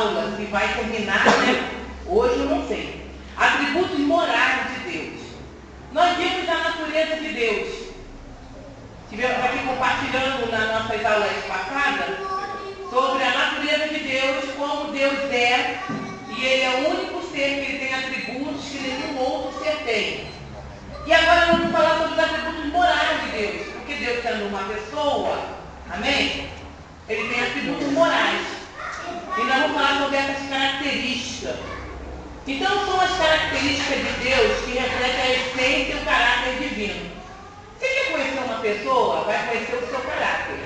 aula, se vai terminar, né? Hoje eu não sei. Atributos morais de Deus. Nós vimos a natureza de Deus. Estivemos aqui compartilhando nas nossas aulas passadas sobre a natureza de Deus, como Deus é, e Ele é o único ser que ele tem atributos que nenhum outro ser tem. E agora nós vamos falar sobre os atributos morais de Deus, porque Deus sendo uma pessoa, amém? Ele tem atributos morais. E nós vamos falar sobre essas características. Então são as características de Deus que refletem a essência e o caráter divino. Você quer conhecer uma pessoa, vai conhecer o seu caráter.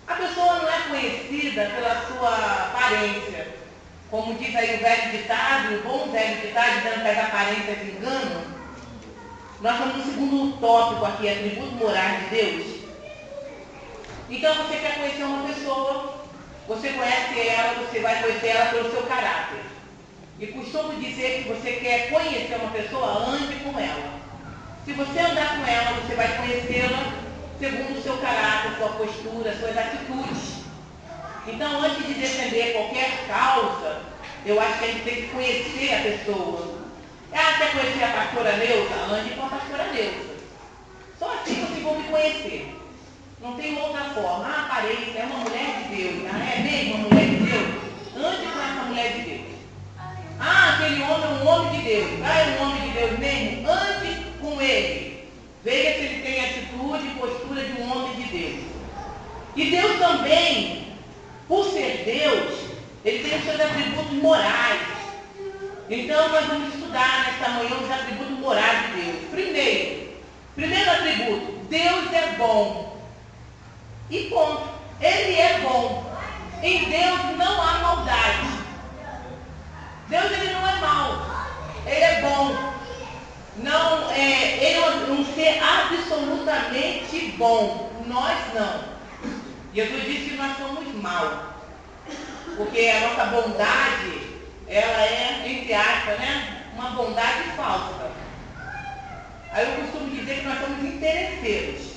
A pessoa não é conhecida pela sua aparência. Como diz aí o velho ditado, o bom velho ditado, dizendo que as aparências enganam. Nós estamos no segundo tópico aqui, atributos morais de Deus. Então você quer conhecer uma pessoa, você conhece ela, você vai conhecer ela pelo seu caráter. E costumo dizer que você quer conhecer uma pessoa, ande com ela. Se você andar com ela, você vai conhecê-la segundo o seu caráter, sua postura, suas atitudes. Então, antes de defender qualquer causa, eu acho que a gente tem que conhecer a pessoa. Quer conhecer a pastora Neuza? Ande com a pastora Neuza. Só assim vocês vão me conhecer. Não tem outra forma. A aparência é uma mulher de Deus. É mesmo uma mulher de Deus? Ande com essa mulher de Deus. Aquele homem é um homem de Deus. É um homem de Deus mesmo? Ande com ele. Veja se ele tem atitude e postura de um homem de Deus. E Deus também, por ser Deus, ele tem os seus atributos morais. Então nós vamos estudar nesta manhã os atributos morais de Deus. Primeiro atributo, Deus é bom. E ponto. Ele é bom. Em Deus não há maldade. Deus ele não é mau. Ele é bom. Não, ele é um ser absolutamente bom. Nós não. Jesus disse que nós somos maus. Porque a nossa bondade, ela é, entre aspas, né, uma bondade falsa. Aí eu costumo dizer que nós somos interesseiros.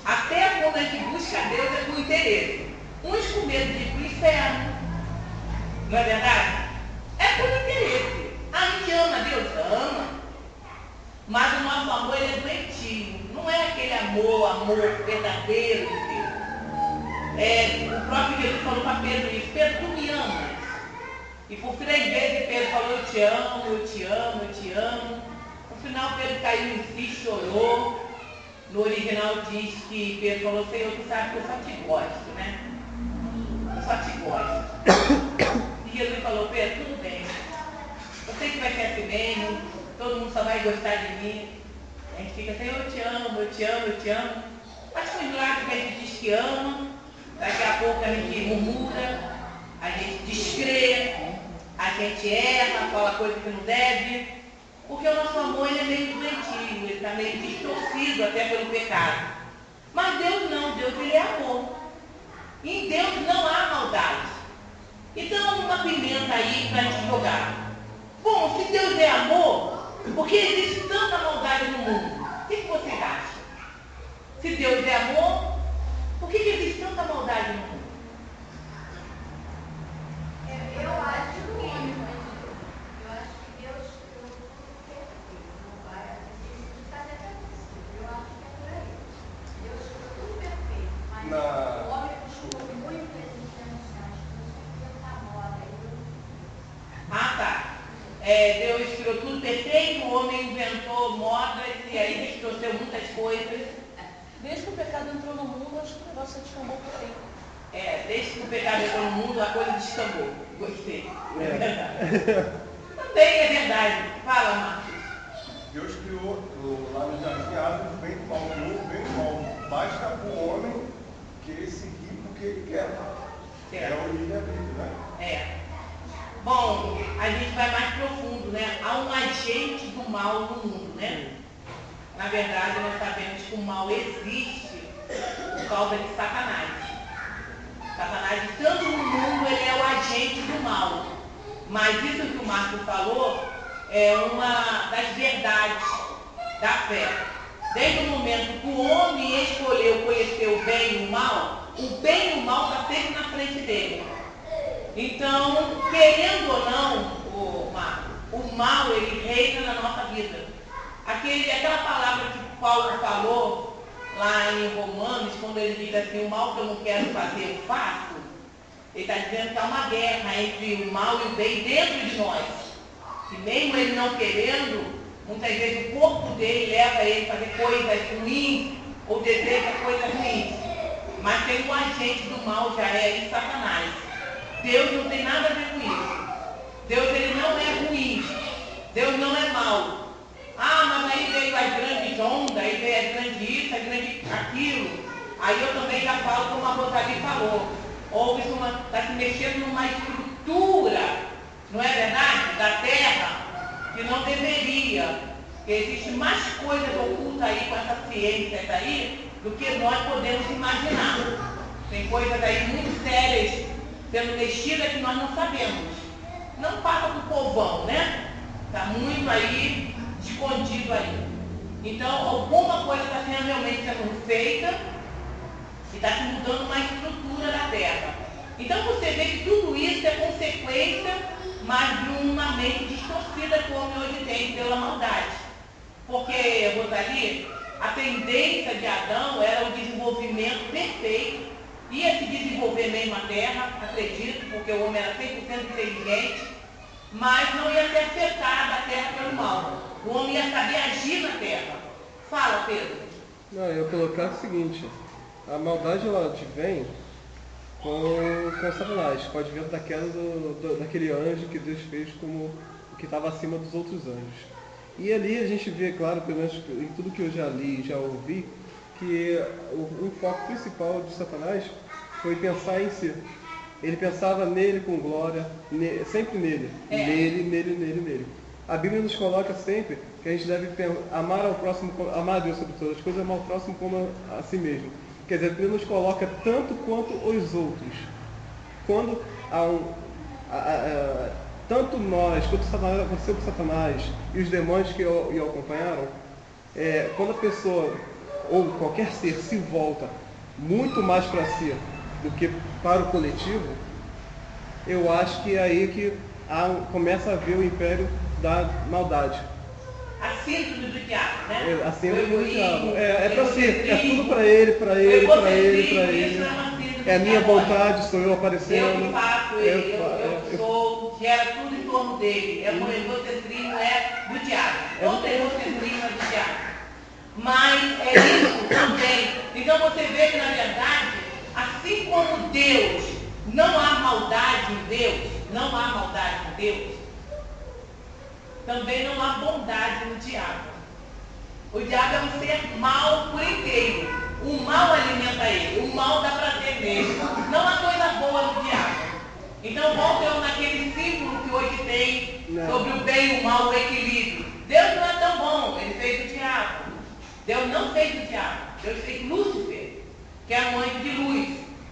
Até quando a gente busca Deus é com interesse. Uns com medo de ir para o inferno. Não é verdade? É por interesse. A gente ama Deus? Ama. Mas o nosso amor ele é doentio. Não é aquele amor verdadeiro de Deus. O próprio Jesus falou para Pedro isso. Pedro, tu me amas? E por 3 vezes Pedro falou, eu te amo, eu te amo, eu te amo. No final Pedro caiu em si, chorou. No original diz que Pedro falou, Senhor, tu sabe que eu só te gosto, né? Eu só te gosto. E Jesus falou, Pedro, tudo bem. Eu sei que vai ser assim mesmo, todo mundo só vai gostar de mim. A gente fica, Senhor, eu te amo, eu te amo, eu te amo. Mas com os lábios que a gente diz que ama, daqui a pouco a gente murmura, a gente descrê, a gente erra, fala coisa que não deve. Porque o nosso amor ele é meio doentio, ele está meio distorcido até pelo pecado. Mas Deus não, Deus ele é amor. E em Deus não há maldade. Então uma pimenta aí para te jogar. Bom, se Deus é amor, por que existe tanta maldade no mundo? O que você acha? Se Deus é amor, por que existe tanta maldade no mundo? Eu acho que Deus criou tudo perfeito, o homem inventou modas e aí distorceu muitas coisas. Desde que o pecado entrou no mundo, acho que o negócio descambou por aí. Desde que o pecado entrou no mundo, a coisa descambou. Gostei. É verdade. Também é verdade. Fala, Marcos. Deus criou lá no jardim o bem e o mal, criou o bem e o mal. Basta para o homem querer seguir porque ele quer. É o livre-arbítrio, né? Bom, a gente vai mais profundo, né? Há um agente do mal no mundo, né? Na verdade, nós sabemos que o mal existe por causa de Satanás. Satanás, estando no mundo, ele é o agente do mal. Mas isso que o Marco falou é uma das verdades da fé. Desde o momento que o homem escolheu conhecer o bem e o mal está sempre na frente dele. Então, querendo ou não, o mal, ele reina na nossa vida. Aquela palavra que Paulo falou lá em Romanos, quando ele diz assim, o mal que eu não quero fazer, eu faço. Ele está dizendo que há uma guerra entre o mal e o bem dentro de nós. E mesmo ele não querendo, muitas vezes o corpo dele leva ele a fazer coisas ruins ou deseja coisas ruins. Mas tem um agente do mal, já é aí Satanás. Deus não tem nada a ver com isso. Deus, ele não é ruim. Deus não é mau. Ah, mas aí veio as grandes ondas, aí veio as grandes isso, as grandes aquilo. Aí eu também já falo como a Rosalie falou. Houve está se mexendo numa estrutura, não é verdade? Da terra, que não deveria. Porque existe mais coisas ocultas aí com essa ciência aí do que nós podemos imaginar. Tem coisas aí muito sérias sendo mexidas que nós não sabemos. Não passa para o povão, né? Está muito aí, escondido aí. Então, alguma coisa está realmente sendo feita e está se mudando uma estrutura da terra. Então, você vê que tudo isso é consequência, mas de uma mente distorcida que o homem hoje tem pela maldade. Porque, Rosalie, a tendência de Adão era o desenvolvimento perfeito. Ia se desenvolver mesmo a terra, acredito, porque o homem era 100% inteligente, mas não ia ser afetada a terra pelo mal. O homem ia saber agir na terra. Fala, Pedro. Não, eu ia colocar o seguinte, a maldade ela advém com Satanás, pode vir da queda daquele anjo que Deus fez como o que estava acima dos outros anjos. E ali a gente vê, claro, pelo menos em tudo que eu já li e já ouvi, que o foco principal de Satanás foi pensar em si. Ele pensava nele com glória, sempre nele. Nele. A Bíblia nos coloca sempre que a gente deve amar ao próximo, amar a Deus sobre todas as coisas, amar o próximo como a si mesmo. Quer dizer, a Bíblia nos coloca tanto quanto os outros. Quando tanto nós, quanto Satanás, aconteceu com Satanás e os demônios que o acompanharam, quando a pessoa ou qualquer ser se volta muito mais para si do que para o coletivo, eu acho que é aí que começa a haver o império da maldade. A síndrome do diabo, né? A síndrome do diabo. É para si, é tudo para ele. É a minha vontade, sou eu aparecendo. Eu faço ele, eu sou, gera tudo em torno dele. O egocentrismo é do diabo. Todo egocentrismo é do diabo. Mas é isso também. Então você vê que, na verdade, assim como Deus, não há maldade em Deus, também não há bondade no diabo. O diabo é um ser mau por inteiro. O mal alimenta ele, o mal dá prazer nele. Não há coisa boa no diabo. Então voltamos naquele símbolo que hoje tem sobre o bem e o mal, o equilíbrio. Deus não é tão bom, ele fez o diabo. Deus não fez o diabo, Deus fez Lúcifer, que é a mãe de luz.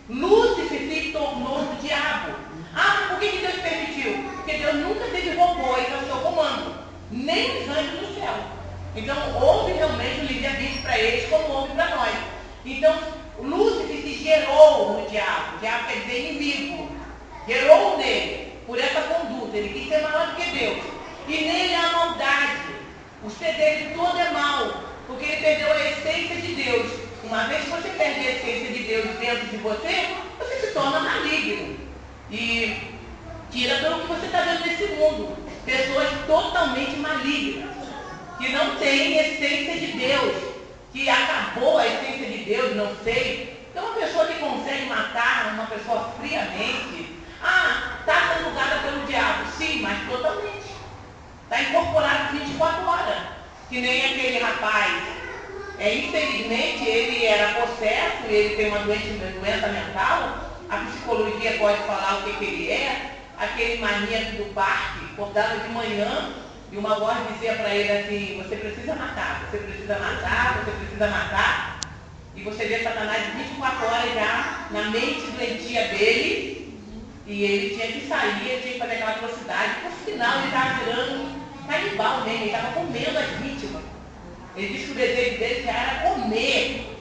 Lúcifer se tornou do diabo. Ah, por que Deus permitiu? Porque Deus nunca teve robôs ao seu comando, nem os anjos do céu. Então houve realmente um livre-arbítrio para eles, como houve para nós. Então Lúcifer se gerou no diabo. O diabo quer dizer inimigo. Gerou nele por essa conduta. Ele quis ser maior do que Deus. E nele há maldade. O ser dele todo é mau, porque ele perdeu a essência de Deus. Uma vez que você perde a essência de Deus dentro de você, você se torna maligno. E tira pelo que você está vendo nesse mundo. Pessoas totalmente malignas, que não têm essência de Deus, que acabou a essência de Deus, não sei. Então uma pessoa que consegue matar uma pessoa friamente, está sendo usada pelo diabo. Sim, mas totalmente. Está incorporado 24 horas. Que nem aquele rapaz. Infelizmente, ele era possesso, ele tem uma doença mental. A psicologia pode falar o que ele é. Aquele maníaco do parque, acordava de manhã, e uma voz dizia para ele assim: você precisa matar, você precisa matar, você precisa matar. E você vê Satanás 24 horas já na mente doentia dele, e ele tinha que sair, ele tinha que fazer aquela atrocidade. Por final, ele estava virando canibal mesmo, ele estava comendo as vítimas. Ele disse que o desejo dele já era comer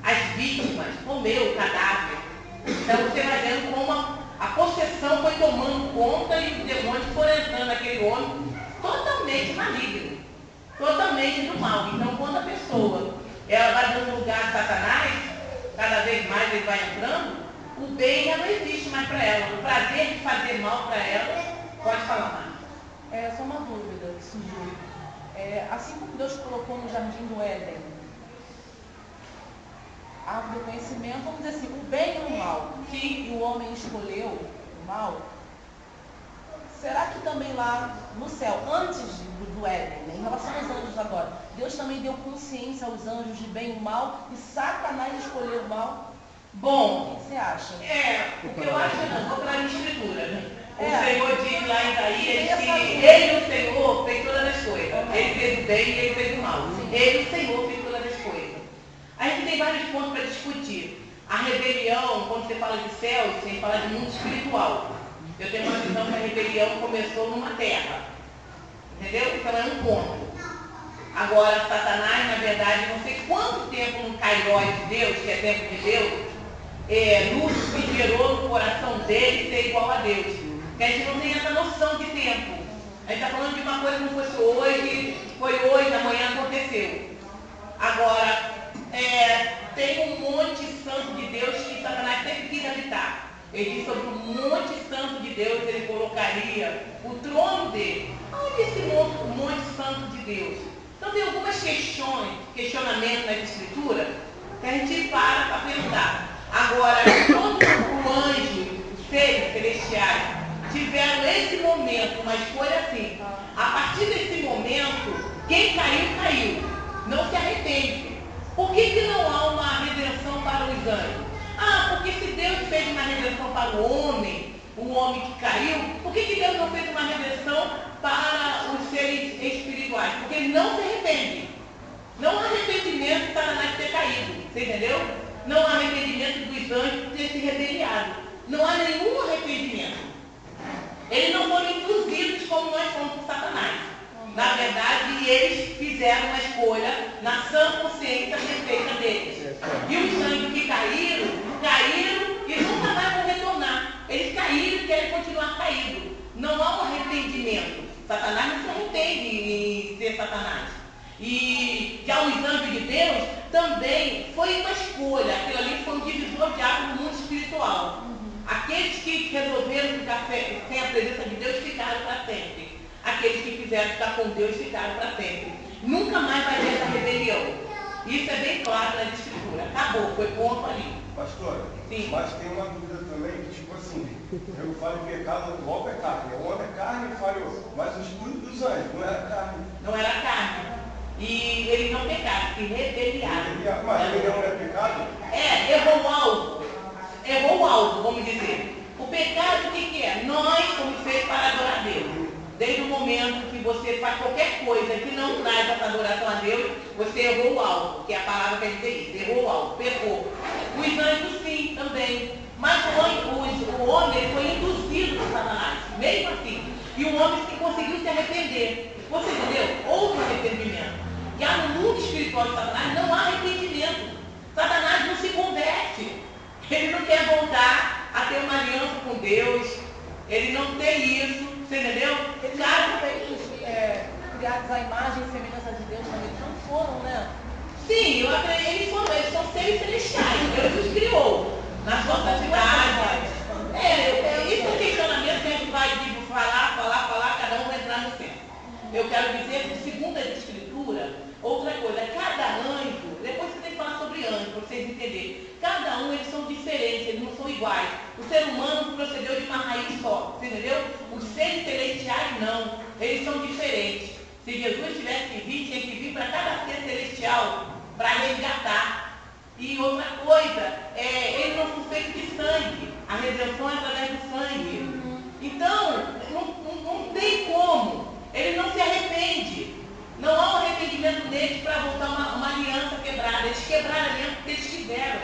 as vítimas, comer o cadáver. Então você vai vendo como a possessão foi tomando conta e os demônios foram entrando naquele homem totalmente maligno, totalmente do mal. Então, quando a pessoa ela vai no lugar de Satanás, cada vez mais ele vai entrando, o bem já não existe mais para ela. O prazer de fazer mal para ela, pode falar mais. É só uma dúvida que surgiu. Assim como Deus colocou no jardim do Éden, a árvore do conhecimento, vamos dizer assim, o bem e o mal, e o homem escolheu o mal, será que também lá no céu, antes do Éden, né, em relação aos anjos agora, Deus também deu consciência aos anjos de bem e mal, e Satanás escolheu o mal? Bom, O que você acha? o que eu acho, não, vou para a escritura, né? O É. Senhor diz lá em Isaías que Ele, o Senhor, fez todas as coisas. Ele fez o bem e Ele fez o mal. Ele, o Senhor, fez todas as coisas. A gente tem vários pontos para discutir. A rebelião, quando você fala de céu, você tem que falar de mundo espiritual. Eu tenho uma visão que a rebelião começou numa terra. Entendeu? Então é um ponto. Agora, Satanás, na verdade, não sei quanto tempo no Kairos de Deus, que é tempo de Deus, Lúcifer gerou no coração dele ser igual a Deus. Porque a gente não tem essa noção de tempo. A gente está falando de uma coisa que não fosse hoje, foi hoje, amanhã aconteceu. Agora, tem um monte santo de Deus que Satanás sempre quis habitar. Ele disse sobre um monte santo de Deus, ele colocaria o trono dele. Onde esse monte santo de Deus? Então tem algumas questionamentos nas escrituras que a gente para perguntar. Agora, todo o anjo, os seres celestiais, tiveram esse momento, uma escolha assim. A partir desse momento, quem caiu, caiu. Não se arrepende. Por que não há uma redenção para os anjos? Porque se Deus fez uma redenção para o homem que caiu, por que Deus não fez uma redenção para os seres espirituais? Porque ele não se arrepende. Não há arrependimento de Satanás ter caído. Você entendeu? Não há arrependimento dos anjos ter se rebeliado. Não há nenhum arrependimento. Eles não foram induzidos como nós fomos por Satanás. Na verdade, eles fizeram uma escolha na sã consciência perfeita deles. E os anjos que caíram e nunca mais vão retornar. Eles caíram e querem continuar caídos. Não há um arrependimento. Satanás não se arrepende em ser Satanás. E já os anjos de Deus também foi uma escolha. Aquilo ali foi um divisor de água no mundo espiritual. Aqueles que resolveram ficar sem a presença de Deus ficaram para sempre. Aqueles que quiseram ficar com Deus ficaram para sempre. Nunca mais vai ter essa rebelião. Isso é bem claro na escritura. Acabou, foi ponto ali. Pastora, sim. Mas tem uma dúvida também, que tipo assim, eu falo em pecado, logo é carne. O homem é carne e falhou. Mas o espírito dos anjos não era carne. Não era carne. E eles não pecaram, se rebeliaram. Mas ele não é pecado? Errou o alvo. Errou o alvo, vamos dizer. O pecado, o que é? Nós somos feitos para adorar a Deus. Desde o momento que você faz qualquer coisa que não traz essa adoração a Deus, você errou o alvo, que é a palavra que a gente diz, errou o alvo, pecou. Os anjos sim, também. Mas o homem ele foi induzido por Satanás, mesmo assim. E o homem que conseguiu se arrepender. Você entendeu? Houve um arrependimento. Já no mundo espiritual de Satanás não há arrependimento. Satanás não se converte. Ele não quer voltar a ter uma aliança com Deus. Ele não tem isso. Você entendeu? Eles foram feitos, criados à imagem e semelhança de Deus também. Não foram, né? Sim, eles são seres celestiais. Deus os criou. Na sua santidade. Isso é um questionamento que a gente vai falar, cada um vai entrar no centro. Eu quero dizer que, segundo a escritura, outra coisa, cada anjo, depois você tem que falar sobre anjo, para vocês entenderem. Cada um, eles são diferentes, eles não são iguais. O ser humano procedeu de uma raiz só, você entendeu? Os seres celestiais não, eles são diferentes. Se Jesus tivesse que vir, tinha que vir para cada ser celestial, para resgatar. E outra coisa, eles não são feitos de sangue, a redenção é através do sangue. Então, não tem como, ele não se arrepende. Não há um arrependimento deles para voltar uma aliança quebrada. Eles quebraram a aliança porque eles quiseram.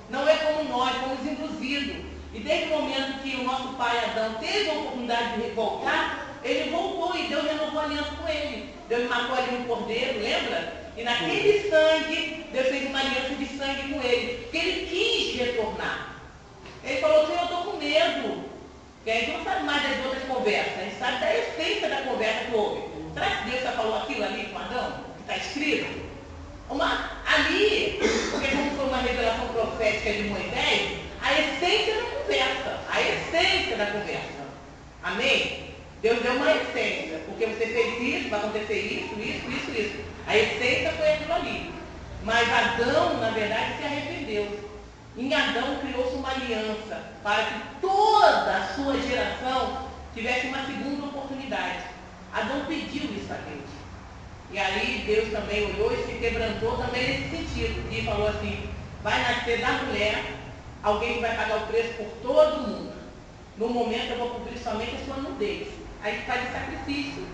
Não é como nós, fomos induzidos. E desde o momento que o nosso pai Adão teve a oportunidade de voltar, ele voltou e Deus renovou a aliança com ele. Deus matou ali um cordeiro, lembra? E naquele sangue, Deus fez uma aliança de sangue com ele. Porque ele quis retornar. Ele falou, Senhor, eu estou com medo. Porque a gente não sabe mais das outras conversas, a gente sabe da essência da conversa que houve. Será que Deus já falou aquilo ali com Adão, que está escrito? Ali, porque como foi uma revelação profética de Moisés, a essência da conversa, a essência da conversa. Amém? Deus deu uma essência, porque você fez isso, vai acontecer isso. A essência foi aquilo ali. Mas Adão, na verdade, se arrependeu. Em Adão criou-se uma aliança para que toda a sua geração tivesse uma segunda oportunidade. Adão pediu isso a Deus. E aí Deus também olhou e se quebrantou também nesse sentido. E falou assim, vai nascer da mulher alguém que vai pagar o preço por todo mundo. No momento eu vou cobrir somente a sua nudez. Aí faz o sacrifício,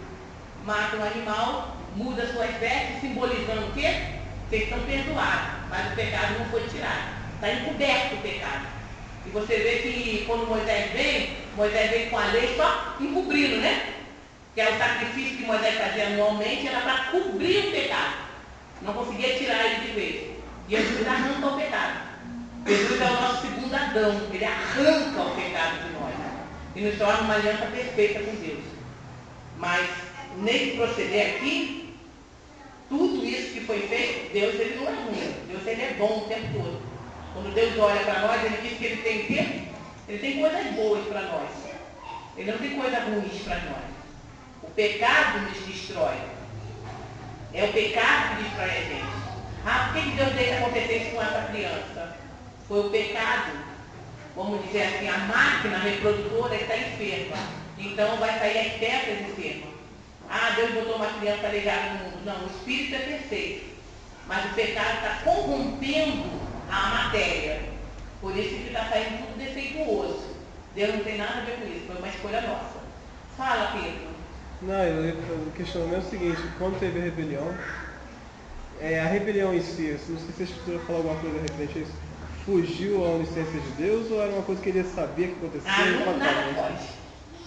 mata um animal, muda suas vestes, simbolizando o quê? Vocês estão perdoados, mas o pecado não foi tirado. Está encoberto o pecado. E você vê que quando Moisés vem com a lei só encobrindo, né? Que é o sacrifício que Moisés fazia anualmente, era para cobrir o pecado. Não conseguia tirar ele de vez. E Jesus arranca o pecado. Jesus é o nosso segundo Adão. Ele arranca o pecado de nós. E nos torna uma aliança perfeita com Deus. Mas, nesse proceder aqui, tudo isso que foi feito, Deus ele não é ruim. Deus ele é bom o tempo todo. Quando Deus olha para nós, ele diz que ele tem o quê? Ele tem coisas boas para nós. Ele não tem coisas ruins para nós. O pecado nos destrói. É o pecado que destrói a gente. Por que Deus deixa acontecer isso com essa criança? Foi o pecado. Vamos dizer assim, a máquina reprodutora está enferma. Então vai sair as peças enfermas. Deus botou uma criança aleijada no mundo. Não, o espírito é perfeito. Mas o pecado está corrompendo a matéria. Por isso que está saindo tudo defeituoso. Deus não tem nada a ver com isso. Foi uma escolha nossa. Fala, Pedro. Não, o questionamento é o seguinte, quando teve a rebelião, a rebelião em si, não sei se a Escritura fala alguma coisa referente a isso, fugiu à onisciência de Deus ou era uma coisa que ele sabia que acontecia? Nada foge.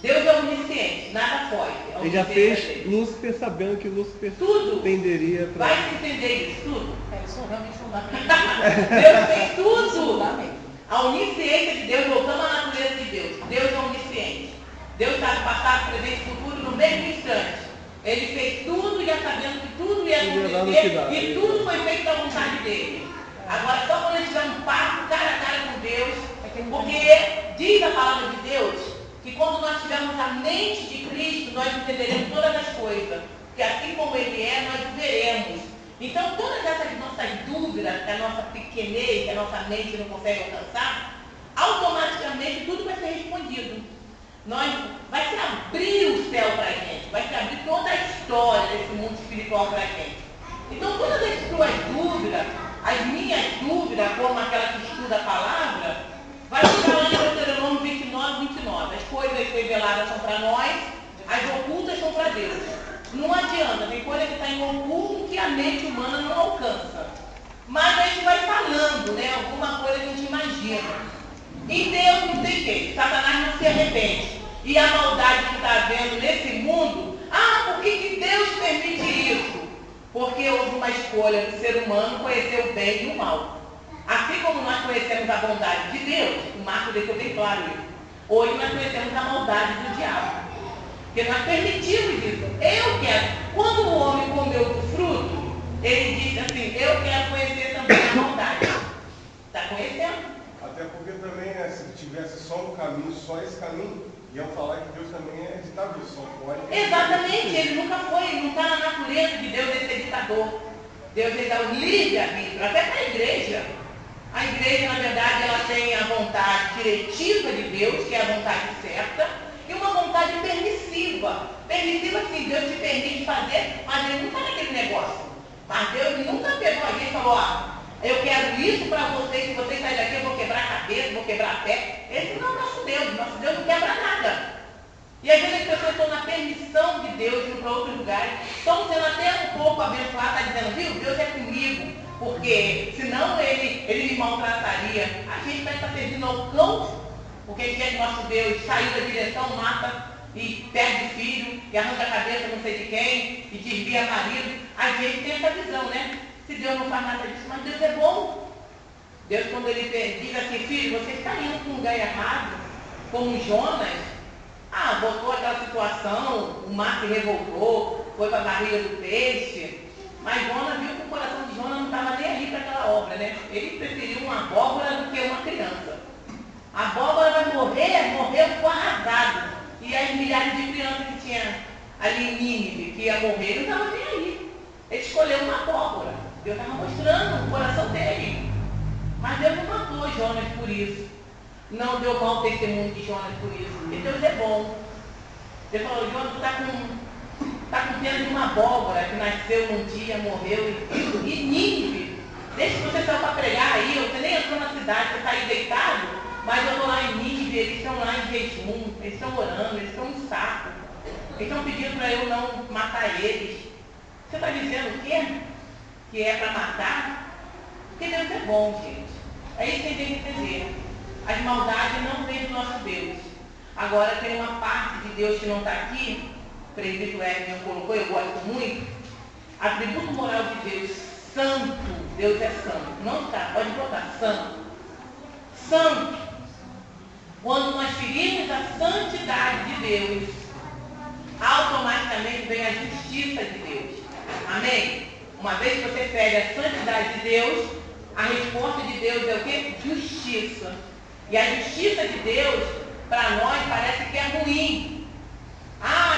Deus é onisciente, nada foge. Ele já fez Lúcifer sabendo que Lúcifer tudo tenderia para... Vai se entender isso, tudo. Isso realmente não dá para Deus fez tudo. A onisciência de Deus, voltando à natureza de Deus. Deus é onisciente. Deus sabe passado, presente e futuro no mesmo instante. Ele fez tudo já sabendo que tudo ia acontecer e tudo foi feito da vontade dele. Agora, só quando a gente tiver um passo cara a cara com Deus, porque diz a palavra de Deus que quando nós tivermos a mente de Cristo, nós entenderemos todas as coisas. Que assim como Ele é, nós veremos. Então, todas essas nossas dúvidas, que a nossa pequenez, que a nossa mente não consegue alcançar, automaticamente tudo vai ser respondido. Vai se abrir o céu para a gente, vai se abrir toda a história desse mundo espiritual para a gente. Então, todas as suas dúvidas, as minhas dúvidas, como aquela que estuda a palavra, vai ficar lá em Deuteronômio 29. As coisas reveladas são para nós, as ocultas são para Deus. Não adianta, tem coisa que está em oculto que a mente humana não alcança. Mas a gente vai falando, né? Alguma coisa que a gente imagina. E Deus não tem jeito, Satanás não se arrepende. E a maldade que está havendo nesse mundo, por que Deus permite isso? Porque houve uma escolha do ser humano conhecer o bem e o mal. Assim como nós conhecemos a bondade de Deus, o Marco deixou bem claro isso. Hoje nós conhecemos a maldade do diabo. Porque nós permitimos isso. Eu quero. Quando o homem comeu do fruto, ele disse assim, eu quero conhecer também a maldade. Está conhecendo? Até porque também, né, se tivesse só um caminho, só esse caminho, iam falar que Deus também é ditador, só pode... Exatamente, ele nunca foi, ele não está na natureza de Deus de ser ditador. Deus ele dá o livre-arbítrio, até para a igreja. A igreja, na verdade, ela tem a vontade diretiva de Deus, que é a vontade certa, e uma vontade permissiva. Permissiva, sim, Deus te permite fazer, mas ele não está naquele negócio. Mas Deus nunca pegou alguém e falou, eu quero isso para vocês, se vocês saírem daqui eu vou quebrar a cabeça, vou quebrar a pé. Esse não é o nosso Deus não quebra nada. E às vezes as pessoas estão na permissão de Deus, indo para outros lugares, estão sendo até um pouco abençoadas, está dizendo, viu, Deus é comigo, porque senão ele me maltrataria. A gente vai estar servindo ao cão, porque a gente quer que nosso Deus saiu da direção, mata e perde filho, e arranca a cabeça não sei de quem, e desvia marido. A gente tem essa visão, né? Se Deus não faz nada disso, mas Deus é bom. Deus, quando ele diz assim, filho, você está indo para um lugar errado, como Jonas, botou aquela situação, o mar se revoltou, foi para a barriga do peixe, mas Jonas viu que o coração de Jonas não estava nem ali para aquela obra, né? Ele preferiu uma abóbora do que uma criança. A abóbora vai morreu, ficou arrasado. E as milhares de crianças que tinha ali em Nínive, que ia morrer, não estavam nem aí. Ele escolheu uma abóbora. Deus estava mostrando o coração dele. Mas Deus não matou Jonas por isso. Não deu mau testemunho de Jonas por isso. Porque Deus é bom. Ele falou, Jonas, tu está com pena de uma abóbora que nasceu num dia, morreu. E Nínive, desde que você saiu para pregar aí, você nem entrou na cidade, você está aí deitado, mas eu estou lá em Nínive, eles estão lá em jejum, eles estão orando, eles estão no saco. Eles estão pedindo para eu não matar eles. Você está dizendo o quê? Que é para matar? Porque Deus é bom, gente. É isso que a gente tem que entender. As maldades não vêm do nosso Deus. Agora tem uma parte de Deus que não está aqui, o presbítero Edson colocou, eu gosto muito. Atributo moral de Deus, santo. Deus é santo. Não está, pode botar, santo. Santo. Quando nós ferimos a santidade de Deus, automaticamente vem a justiça de Deus. Amém? Uma vez que você fere a santidade de Deus, a resposta de Deus é o quê? Justiça. E a justiça de Deus, para nós, parece que é ruim.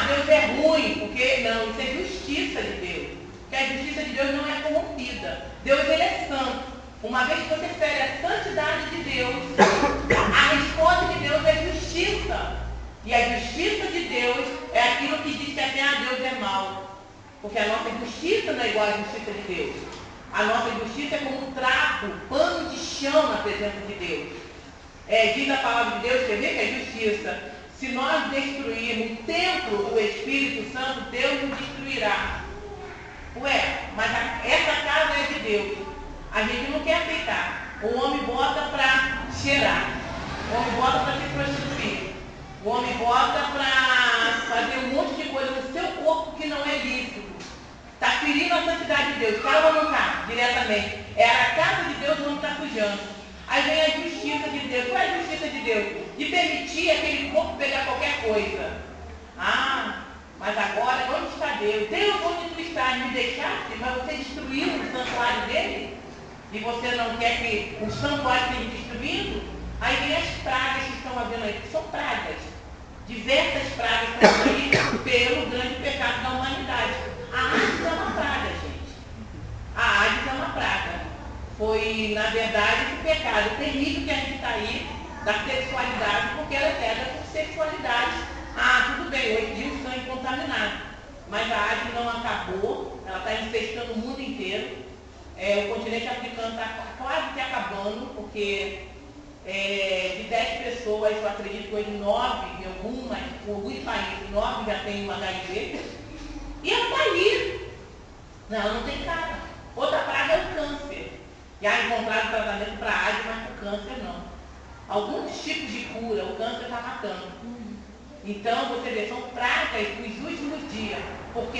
Deus é ruim, porque não, isso é justiça de Deus. Porque a justiça de Deus não é corrompida. Deus, ele é santo. Uma vez que você fere a santidade de Deus, a resposta de Deus é justiça. E a justiça de Deus é aquilo que diz que até Deus é mau. Porque a nossa justiça não é igual à justiça de Deus. A nossa justiça é como um trapo, pano de chão na presença de Deus. Diz a palavra de Deus, quer ver que é justiça. Se nós destruirmos o templo do Espírito Santo, Deus nos destruirá. Mas essa casa é de Deus. A gente não quer aceitar. O homem bota para cheirar. O homem bota para se prostituir. O homem bota para fazer um monte de coisa no seu corpo que não é lícito. Está ferindo a santidade de Deus. Está ou não está? Diretamente. Era a casa de Deus onde está sujando. Aí vem a justiça de Deus. Qual é a justiça de Deus? De permitir aquele corpo pegar qualquer coisa. Mas agora, onde está Deus? Deus, onde tu estás? Me deixaste? Mas você destruiu o santuário dele? E você não quer que o santuário seja destruído? Aí vem as pragas que estão havendo aí, que são pragas. Diversas pragas que estão aí pelo grande pecado da humanidade. A AIDS é uma praga, gente. A AIDS é uma praga. Foi, na verdade, esse pecado terrível que a gente está aí, da sexualidade, porque ela é pega por sexualidade. Tudo bem, hoje em dia o sangue contaminado. Mas a AIDS não acabou, ela está infestando o mundo inteiro. O continente africano está quase que acabando, porque de 10 pessoas, eu acredito que hoje 9, em alguns países, 9 já tem o HIV. E ela está aí. Não, ela não tem cara. Outra praga é o câncer. Já encontraram tratamento para AIDS, mas para o câncer não. Alguns tipos de cura, o câncer está matando. Então, você vê, são pragas dos últimos dias. Porque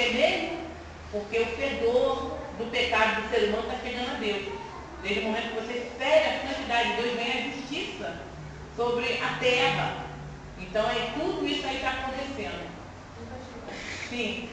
o fedor do pecado do ser humano está chegando a Deus. Desde o momento que você fere a santidade de Deus, vem a justiça sobre a terra. Então, tudo isso aí está acontecendo. Sim.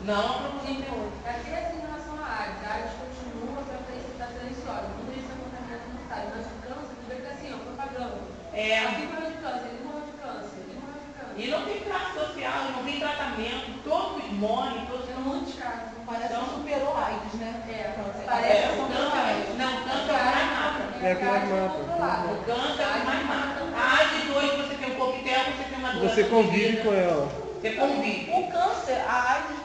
Não, a proporção tem hoje. Até assim, em relação à AIDS, a AIDS continua para estar silenciosa. Muita gente está contaminada no estado, mas o câncer, tu vê que assim, propaganda. Assim morreu de câncer, ele morreu de câncer, ele morreu de câncer. E não tem classe social, não tem tratamento, todos morrem, todos tem muitos casos. Parece que superou a AIDS, né? Parece o câncer. Não, o câncer é o mais mata. É o que mais mata. O câncer é o que mais mata. A AIDS hoje você tem um coquetel, você tem uma doença. Você convive com ela. Você convive. O câncer, a AIDS,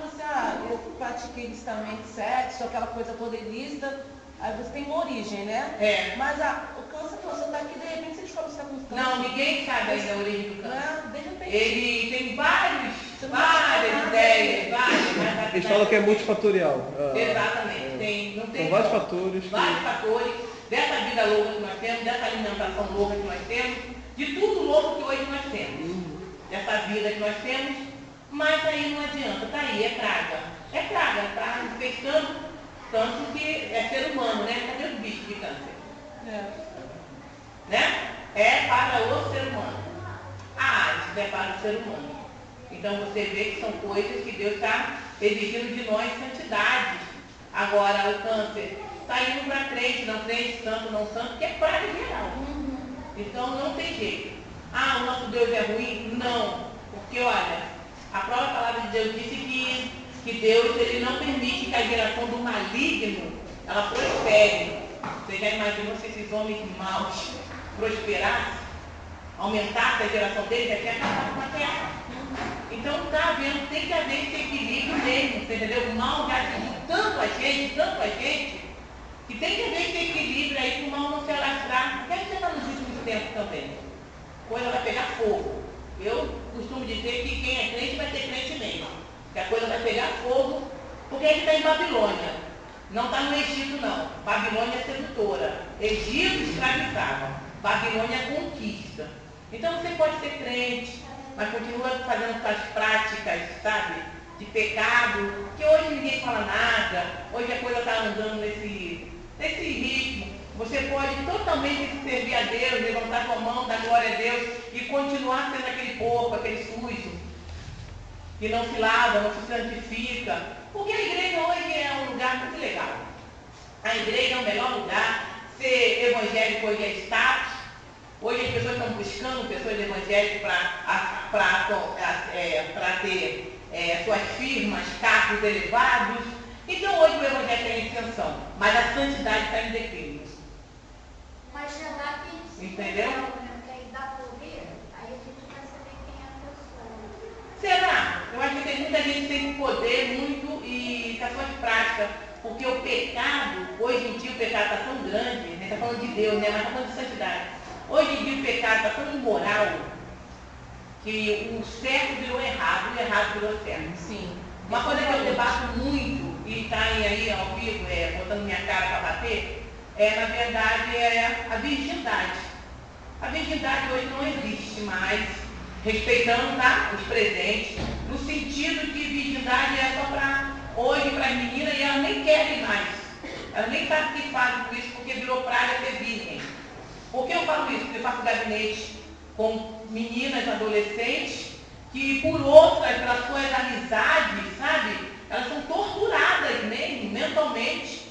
eu pratiquei listamento sexo, aquela coisa toda ilícita, aí você tem uma origem, né? Mas o câncer, você está aqui, de repente você descobre que você está com câncer. Não, ninguém sabe ainda a origem do câncer. Ele tem várias ideias, várias. Eles falam que é multifatorial. Exatamente. São vários fatores. Vários fatores dessa vida louca que nós temos, dessa alimentação louca que nós temos, de tudo louco que hoje nós temos. Dessa vida que nós temos. Mas aí não adianta, tá aí, é praga. É praga, tá infectando, tanto que é ser humano, né? Cadê os bichos de câncer? Né? É para o ser humano. A AIDS é para o ser humano. Então você vê que são coisas que Deus está exigindo de nós santidade. Agora o câncer está indo para crente, não crente, santo, não santo, que é praga geral. Então não tem jeito. Ah, o nosso Deus é ruim? Não. Porque olha, a própria palavra de Deus disse que Deus ele não permite que a geração do maligno ela prospere. Você já imaginou se esses homens maus prosperassem? Aumentasse a geração deles, já tinha acabado com a terra. Então está havendo, tem que haver esse equilíbrio mesmo, entendeu? O mal já atingiu tanto a gente, que tem que haver esse equilíbrio aí para o mal não se alastrar. Porque a gente está nos últimos tempos também. A coisa vai pegar fogo. Eu costumo dizer que quem é crente vai ser crente mesmo. Que a coisa vai pegar fogo, porque a gente está em Babilônia. Não está no Egito, não. Babilônia é sedutora. Egito escravizava. Babilônia é conquista. Então você pode ser crente, mas continua fazendo suas práticas, sabe? De pecado, que hoje ninguém fala nada, hoje a coisa está andando nesse ritmo. Você pode totalmente servir a Deus, levantar sua mão, dar glória a Deus e continuar sendo aquele porco, aquele sujo, que não se lava, não se santifica. Porque a igreja hoje é um lugar muito legal. A igreja é o melhor lugar. Ser evangélico hoje é status. Hoje as pessoas estão buscando pessoas evangélicas para ter suas firmas, cargos elevados. Então hoje o evangelho é em ascensão, mas a santidade está em declínio. Mas já dá que entendeu? Porque aí dá poder, aí a gente vai saber quem é a pessoa. Será? Eu acho que tem muita gente que tem poder muito e com as suas práticas. Porque o pecado, hoje em dia o pecado está tão grande, a gente está falando de Deus, né? Mas está falando de santidade. Hoje em dia o pecado está tão imoral que o certo virou errado e o errado virou certo. Sim. Uma coisa que eu debato muito e está aí ao vivo, botando minha cara para bater, na verdade, é a virgindade. A virgindade hoje não existe mais, respeitando, tá, os presentes, no sentido que virgindade é só para hoje, para as meninas, e elas nem querem mais. Elas nem sabem o que fazem com isso, porque virou praga ser virgem. Por que eu falo isso? Porque eu faço gabinete com meninas, adolescentes, que por outras, pelas suas amizades, sabe, elas são torturadas mesmo, mentalmente,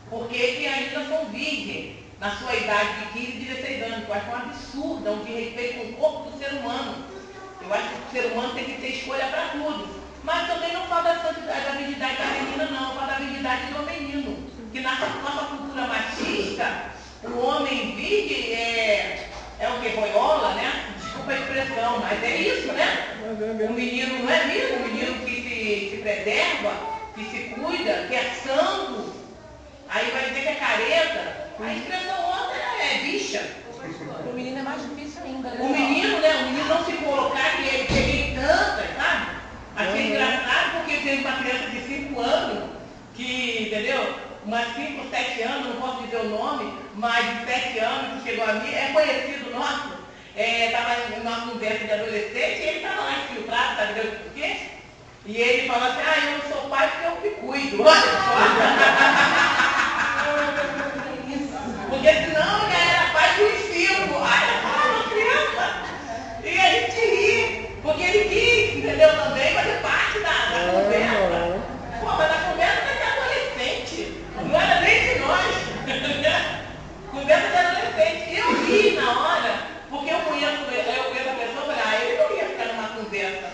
porque que ainda são virgens, na sua idade de 15 e 16 anos. Eu acho um absurdo, um desrespeito com o corpo do ser humano. Eu acho que o ser humano tem que ter escolha para tudo. Mas também não falo da santidade, da virgindade da menina, não. Eu falo da virgindade do menino. Que na nossa cultura machista, o homem virgem é o que? Boiola, né? Desculpa a expressão, mas é isso, né? O menino não é mesmo, o menino que se preserva, que se cuida, que é santo, aí vai dizer que é careta. A expressão outra é bicha. O menino é mais difícil ainda, né? O menino, né? O menino não se colocar que ele peguei tantas, sabe? Achei engraçado porque tem uma criança de 5 anos que, entendeu? Umas 5, 7 anos, não posso dizer o nome, mas de 7 anos que chegou a mim, é conhecido nosso. Estava numa conversa de adolescente e ele estava lá infiltrado, sabe Deus por quê? E ele falou assim, eu não sou pai porque eu me cuido. Olha só. Porque senão já era pai dos 5. Olha só, uma criança. E a gente ri, porque ele quis, entendeu? Também fazer parte da conversa. Pô, mas a conversa vai ser adolescente. Não era nem de nós. Conversa de adolescente. E eu ri na hora, porque eu conheço a pessoa, ele não ia ficar numa conversa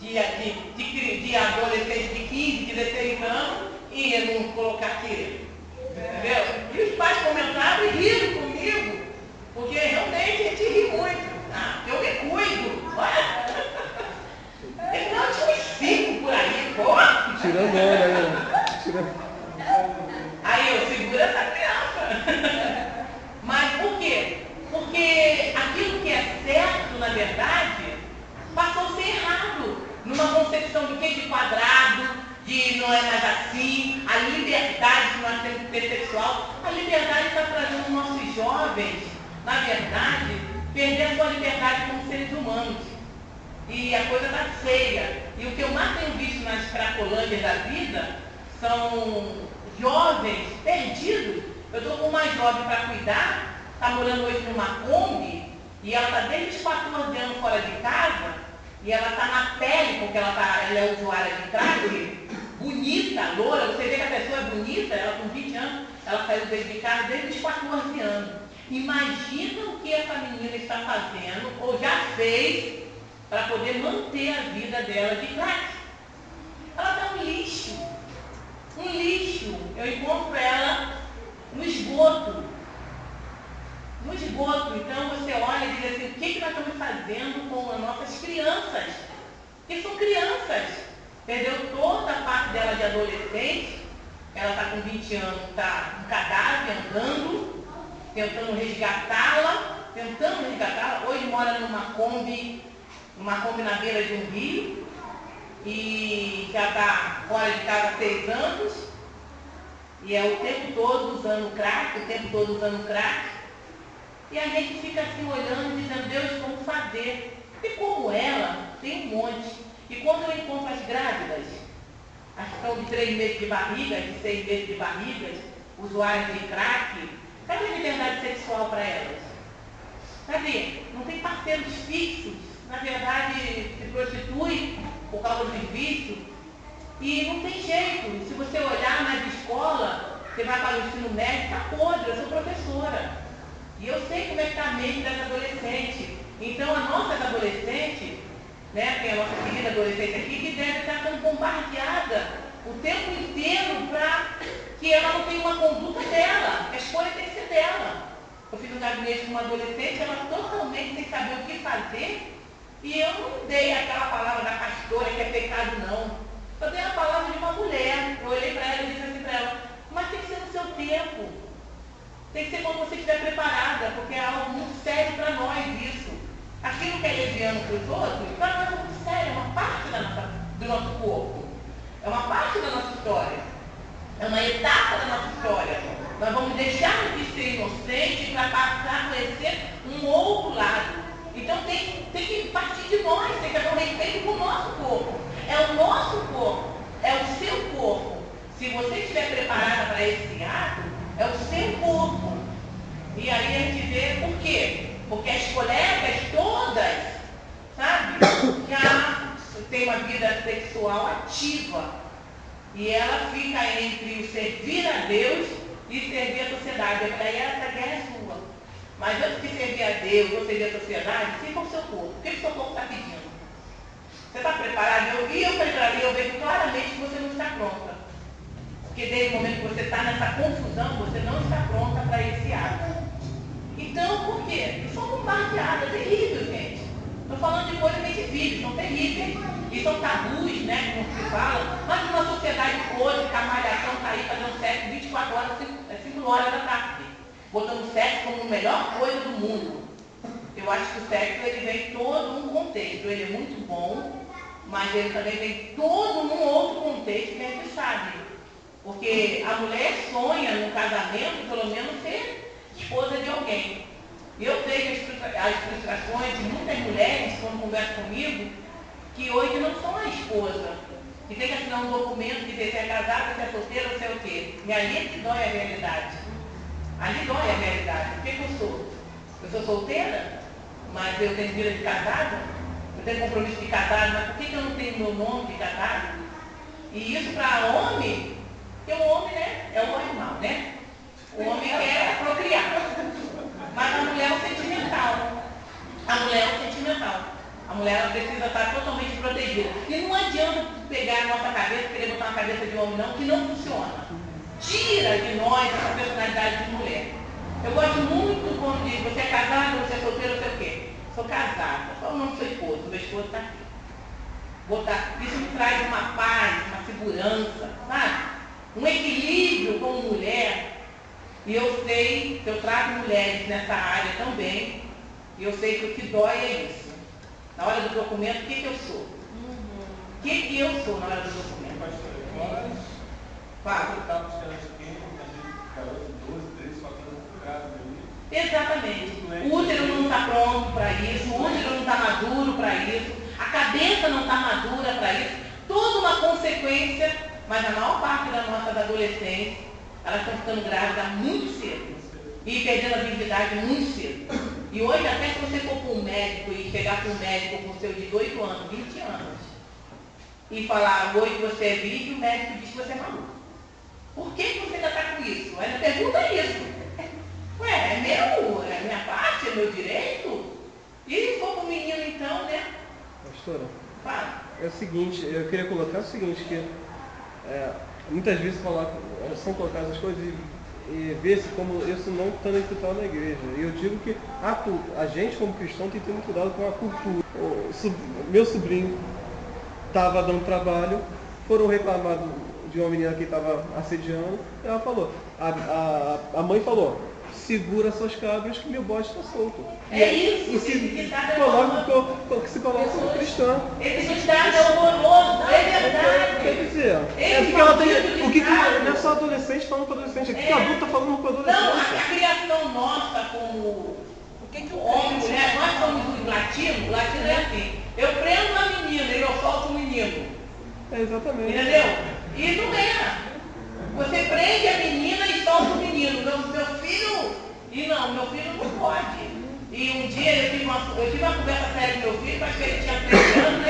de adolescente de 15, 16 anos e não colocar aqui. Entendeu? E os pais comentavam e riram comigo, porque realmente a gente ri muito. Eu me cuido. Olha. Ele não tinha uns 5 por aí, pô. Tirando onda, né? Aí eu seguro essa criança. Mas por quê? Porque aquilo que é certo, na verdade, passou a ser errado. Numa concepção do que? De quadrado, de não é mais assim, a liberdade que nós temos que ter sexual. A liberdade está trazendo os nossos jovens, na verdade, perder a sua liberdade como seres humanos. E a coisa está feia. E o que eu mais tenho visto nas cracolândias da vida são jovens perdidos. Eu estou com uma jovem para cuidar está morando hoje numa Kombi, e ela está desde os 14 anos fora de casa, e ela está na pele, porque ela é usuária de crack, bonita, loura, você vê que a pessoa é bonita, ela com 20 anos, ela saiu de casa desde os 14 anos. Imagina o que essa menina está fazendo, ou já fez, para poder manter a vida dela de crack. Ela está um lixo. Um lixo. Eu encontro ela no esgoto. No esgoto. Então você olha e diz assim, o que nós estamos fazendo com as nossas crianças? Que são crianças. Perdeu toda a parte dela de adolescente. Ela está com 20 anos, está um cadáver andando, tentando resgatá-la. Hoje mora numa Kombi na beira de um rio. E já está fora de casa há 6 anos, e é o tempo todo usando crack, e a gente fica assim olhando e dizendo, Deus, como fazer? E como ela, tem um monte. E quando eu encontro as grávidas, as que estão de 3 meses de barriga, de 6 meses de barriga, usuárias de crack, cadê a liberdade sexual para elas? Cadê? Não tem parceiros fixos, na verdade se prostitui por causa do vício, e não tem jeito. Se você olhar nas escolas, você vai para o ensino médio, está podre, eu sou professora. E eu sei como é que está a mente das adolescentes. Então, as nossas adolescentes, né, tem a nossa querida adolescente aqui, que deve estar sendo bombardeada o tempo inteiro para que ela não tenha uma conduta dela. A escolha tem que ser dela. Eu fiz um gabinete com uma adolescente, ela totalmente sem saber o que fazer, e eu não dei aquela palavra da pastora que é pecado, não. Eu dei a palavra de uma mulher. Eu olhei para ela e disse assim para ela, mas tem que ser no seu tempo. Tem que ser quando você estiver preparada, porque é algo muito sério para nós isso. Aquilo que é leviano para os outros, para nós é muito sério, é uma parte do nosso corpo. É uma parte da nossa história. É uma etapa da nossa história. Nós vamos deixar de ser inocentes para passar a conhecer um outro lado. Então tem que partir de nós, tem que haver um respeito com o nosso corpo. É o nosso corpo, é o seu corpo. Se você estiver preparada para esse ato, é o seu corpo. E aí a gente vê por quê? Porque as colegas todas, sabe, já tem uma vida sexual ativa. E ela fica entre o servir a Deus e servir a sociedade. Eu falei, essa guerra é sua. Mas antes de servir a Deus ou servir a sociedade, fica o seu corpo. O que o seu corpo está pedindo? Você está preparado? Eu vejo claramente que você não está pronta. Porque desde o momento que você está nessa confusão, você não está pronta para esse ato. Então, por quê? Isso é uma bombardeada terrível, gente. Estou falando de coisas que a gente vive, são terríveis. E são tabus, né, como se fala. Mas numa sociedade hoje, que a malhação está aí fazendo sexo 24 horas, 5 horas da tarde. Botando o sexo como a melhor coisa do mundo. Eu acho que o sexo ele vem todo um contexto. Ele é muito bom, mas ele também vem todo num outro contexto que a gente sabe. Porque a mulher sonha no casamento, pelo menos, ser esposa de alguém. E eu vejo as frustrações de muitas mulheres, quando conversam comigo, que hoje não são a esposa. Que tem que assinar um documento que diz se é casada, se é solteira, ou se é o quê. E ali é que dói a realidade. Ali dói a realidade. O que eu sou? Eu sou solteira, mas eu tenho vida de casada, eu tenho compromisso de casado, mas por que eu não tenho meu nome de casado? E isso para homem, porque o homem, né, é um animal, né? O homem quer procriar. Mas a mulher é o sentimental. A mulher é o sentimental. A mulher ela precisa estar totalmente protegida. E não adianta pegar a nossa cabeça, querer botar uma cabeça de homem não, que não funciona. Tira de nós essa personalidade de mulher. Eu gosto muito quando diz, você é casada, você é solteira, você é o quê? Sou casada. Qual o nome do seu esposo? O meu esposo está aqui. Isso me traz uma paz, uma segurança, sabe? Um equilíbrio como mulher. E eu sei que eu trago mulheres nessa área também. E eu sei que o que dói é isso. Na hora do documento, o que eu sou? O que eu sou na hora do documento? Fala. Exatamente. O útero não está pronto para isso, o útero não está maduro para isso, a cabeça não está madura para isso. Toda uma consequência, mas a maior parte das nossas adolescentes, elas estão ficando grávidas muito cedo. e perdendo a virgindade muito cedo. E hoje, até se você for para um médico e chegar para um médico com seu 18 anos, 20 anos, e falar, hoje você é virgem, o médico diz que você é maluco. Por que você ainda está com isso? Ainda pergunta isso. Ué, é minha parte, é meu direito? E se for para o menino então, né? Pastora, fala. É o seguinte, eu queria colocar o seguinte, que muitas vezes são colocadas as coisas e vê-se como isso não está escritural na igreja. E eu digo que a gente como cristão tem que ter muito cuidado com a cultura. Meu sobrinho estava dando trabalho, foram reclamar de uma menina que estava assediando, e ela falou, a mãe falou, segura suas cabras que meu bode está solto. É isso que se coloca como cristã. Esse ditado é horroroso, é verdade. Quer dizer, porque ela tem. Não é só adolescente falando com adolescente, aqui adulto está falando com adolescente. Não, a criação nossa como homem, mulher, nós somos os latinos, o latino é assim. Eu prendo a menina e eu solto o menino. Exatamente. Entendeu? E não é. Você prende a menina e solta o menino. Meu filho, meu filho não pode. E um dia eu tive uma conversa séria com meu filho, acho que ele tinha 13 anos, né?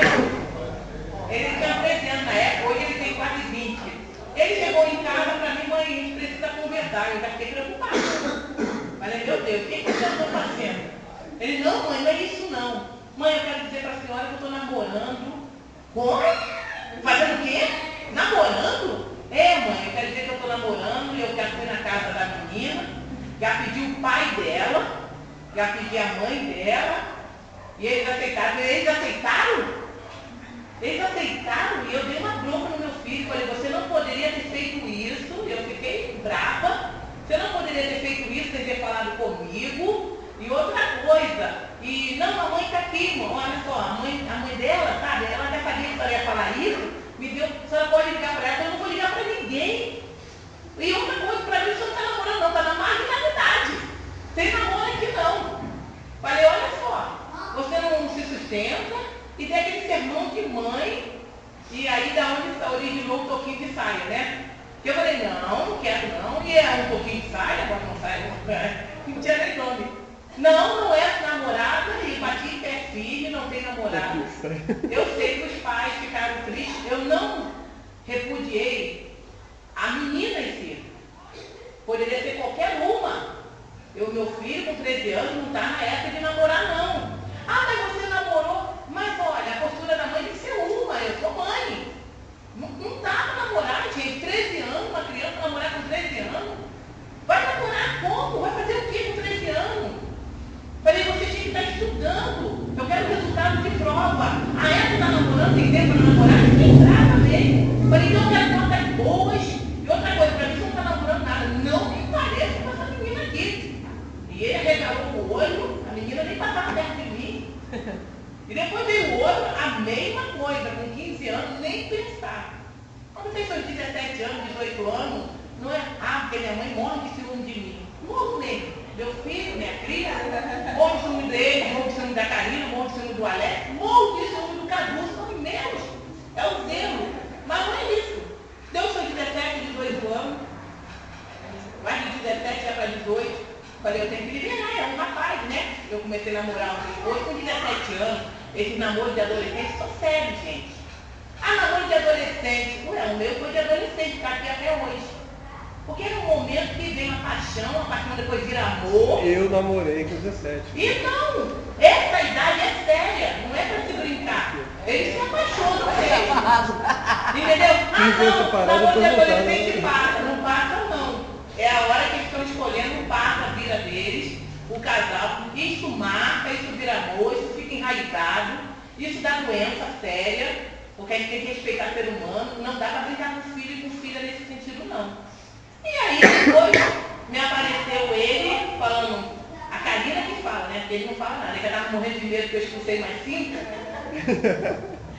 Ele tinha 13 anos na época, hoje ele tem quase 20. Ele chegou em casa para mim, mãe, a gente precisa conversar. Eu já fiquei preocupada. Falei, meu Deus, o que eu estou fazendo? Ele, não, mãe, não é isso não. Mãe, eu quero dizer para a senhora que eu estou namorando. Como? Fazendo o quê? Namorando? Mãe, eu quero dizer que eu estou namorando e eu quero ir na casa da menina, já pedi o pai dela, já pedi a mãe dela, e eles aceitaram. Eles aceitaram e eu dei uma bronca no meu filho, falei, você não poderia ter feito isso, eu fiquei brava, você não poderia ter feito isso sem ter falado comigo, e outra coisa, e não, a mãe está aqui, irmão, olha só, a mãe dela, sabe, ela já sabia que eu ia falar isso, me deu, a senhora pode ligar para ela, eu não vou ligar para ninguém. E outra coisa, para mim, o senhor não está namorando não, está na marginalidade. Sem namoro aqui não. Falei, olha só, você não se sustenta e tem aquele sermão de mãe, e aí da onde originou o toquinho de saia, né? Que eu falei, não quero não, e é um toquinho de saia, agora não sai, não tinha nem nome. Não é namorada e bati em pé firme, não tem namorado. Eu sei que os pais ficaram tristes, eu não repudiei a menina em si. Poderia ser qualquer uma. Meu filho com 13 anos não está na época de namorar não. Ah, mas você namorou? Mas olha, a postura da mãe tem que ser uma, eu sou mãe. Não dá para namorar, gente, 13 anos, uma criança namorar com 13 anos. Vai namorar como? Vai fazer o que com 13 anos? Falei, você tinha que estar estudando. Eu quero resultado de prova. Ah, ela está namorando, tem tempo para namorar? Ninguém trava mesmo. Falei, então eu quero notas boas. E outra coisa, para mim você não está namorando nada. Não me parece com essa menina aqui. E ele arregalou o olho, a menina nem passava perto de mim. E depois veio o outro, a mesma coisa, com 15 anos, nem pensar. Quando tem seus 17 anos, 18 anos, não é, porque minha mãe morre de ciúme de mim. Morro mesmo. Meu filho, minha cria, morro de ciúme dele, morro de ciúme da Karina, morro de ciúme do Alex, morro de ciúme do Cadu, são meus. É o zelo. Mas não é isso. Deu seus 17, 18 anos, mais de 17 já para 18. Falei, eu tenho que liberar, é um rapaz, né? Eu comecei a namorar depois com 17 anos. Esses namoros de adolescente são sérios, gente. Namoro de adolescente, o meu foi de adolescente, está aqui até hoje. Porque é um momento que vem a paixão depois vira amor. Eu namorei com 17. Então, essa idade é séria, não é para se brincar. Eles se apaixonam, gente. Entendeu? Namoro de adolescente passa, não passa não. É a hora que eles estão escolhendo o par da vida deles, o casal. Isso marca, isso vira amor, isso fica enraizado, isso dá doença séria, porque a gente tem que respeitar o ser humano, não dá para brincar com filho e com filha nesse sentido não. E aí depois me apareceu ele falando, a Karina que fala, né? Porque ele não fala nada, ele já estava morrendo de medo que eu expulsei mais 5.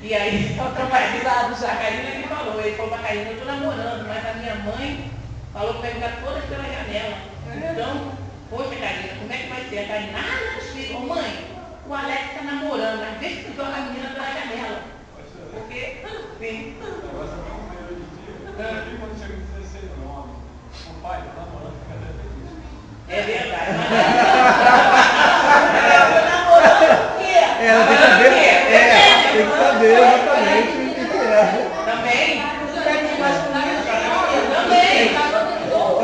E aí só traumatizado já. A Karina que falou, ele falou para a Karina, eu estou namorando, mas a minha mãe falou que vai jogar todas pela janela. Então, poxa Karina, como é que vai ser? A Karina, não é possível. Mãe, o Alex está namorando, às vezes tu joga a menina pela janela. Porque, sim. Quando chega em 16 anos, o pai está namorando, fica até feliz. É verdade. Ela tem que saber. Tem que saber exatamente o que é. Também.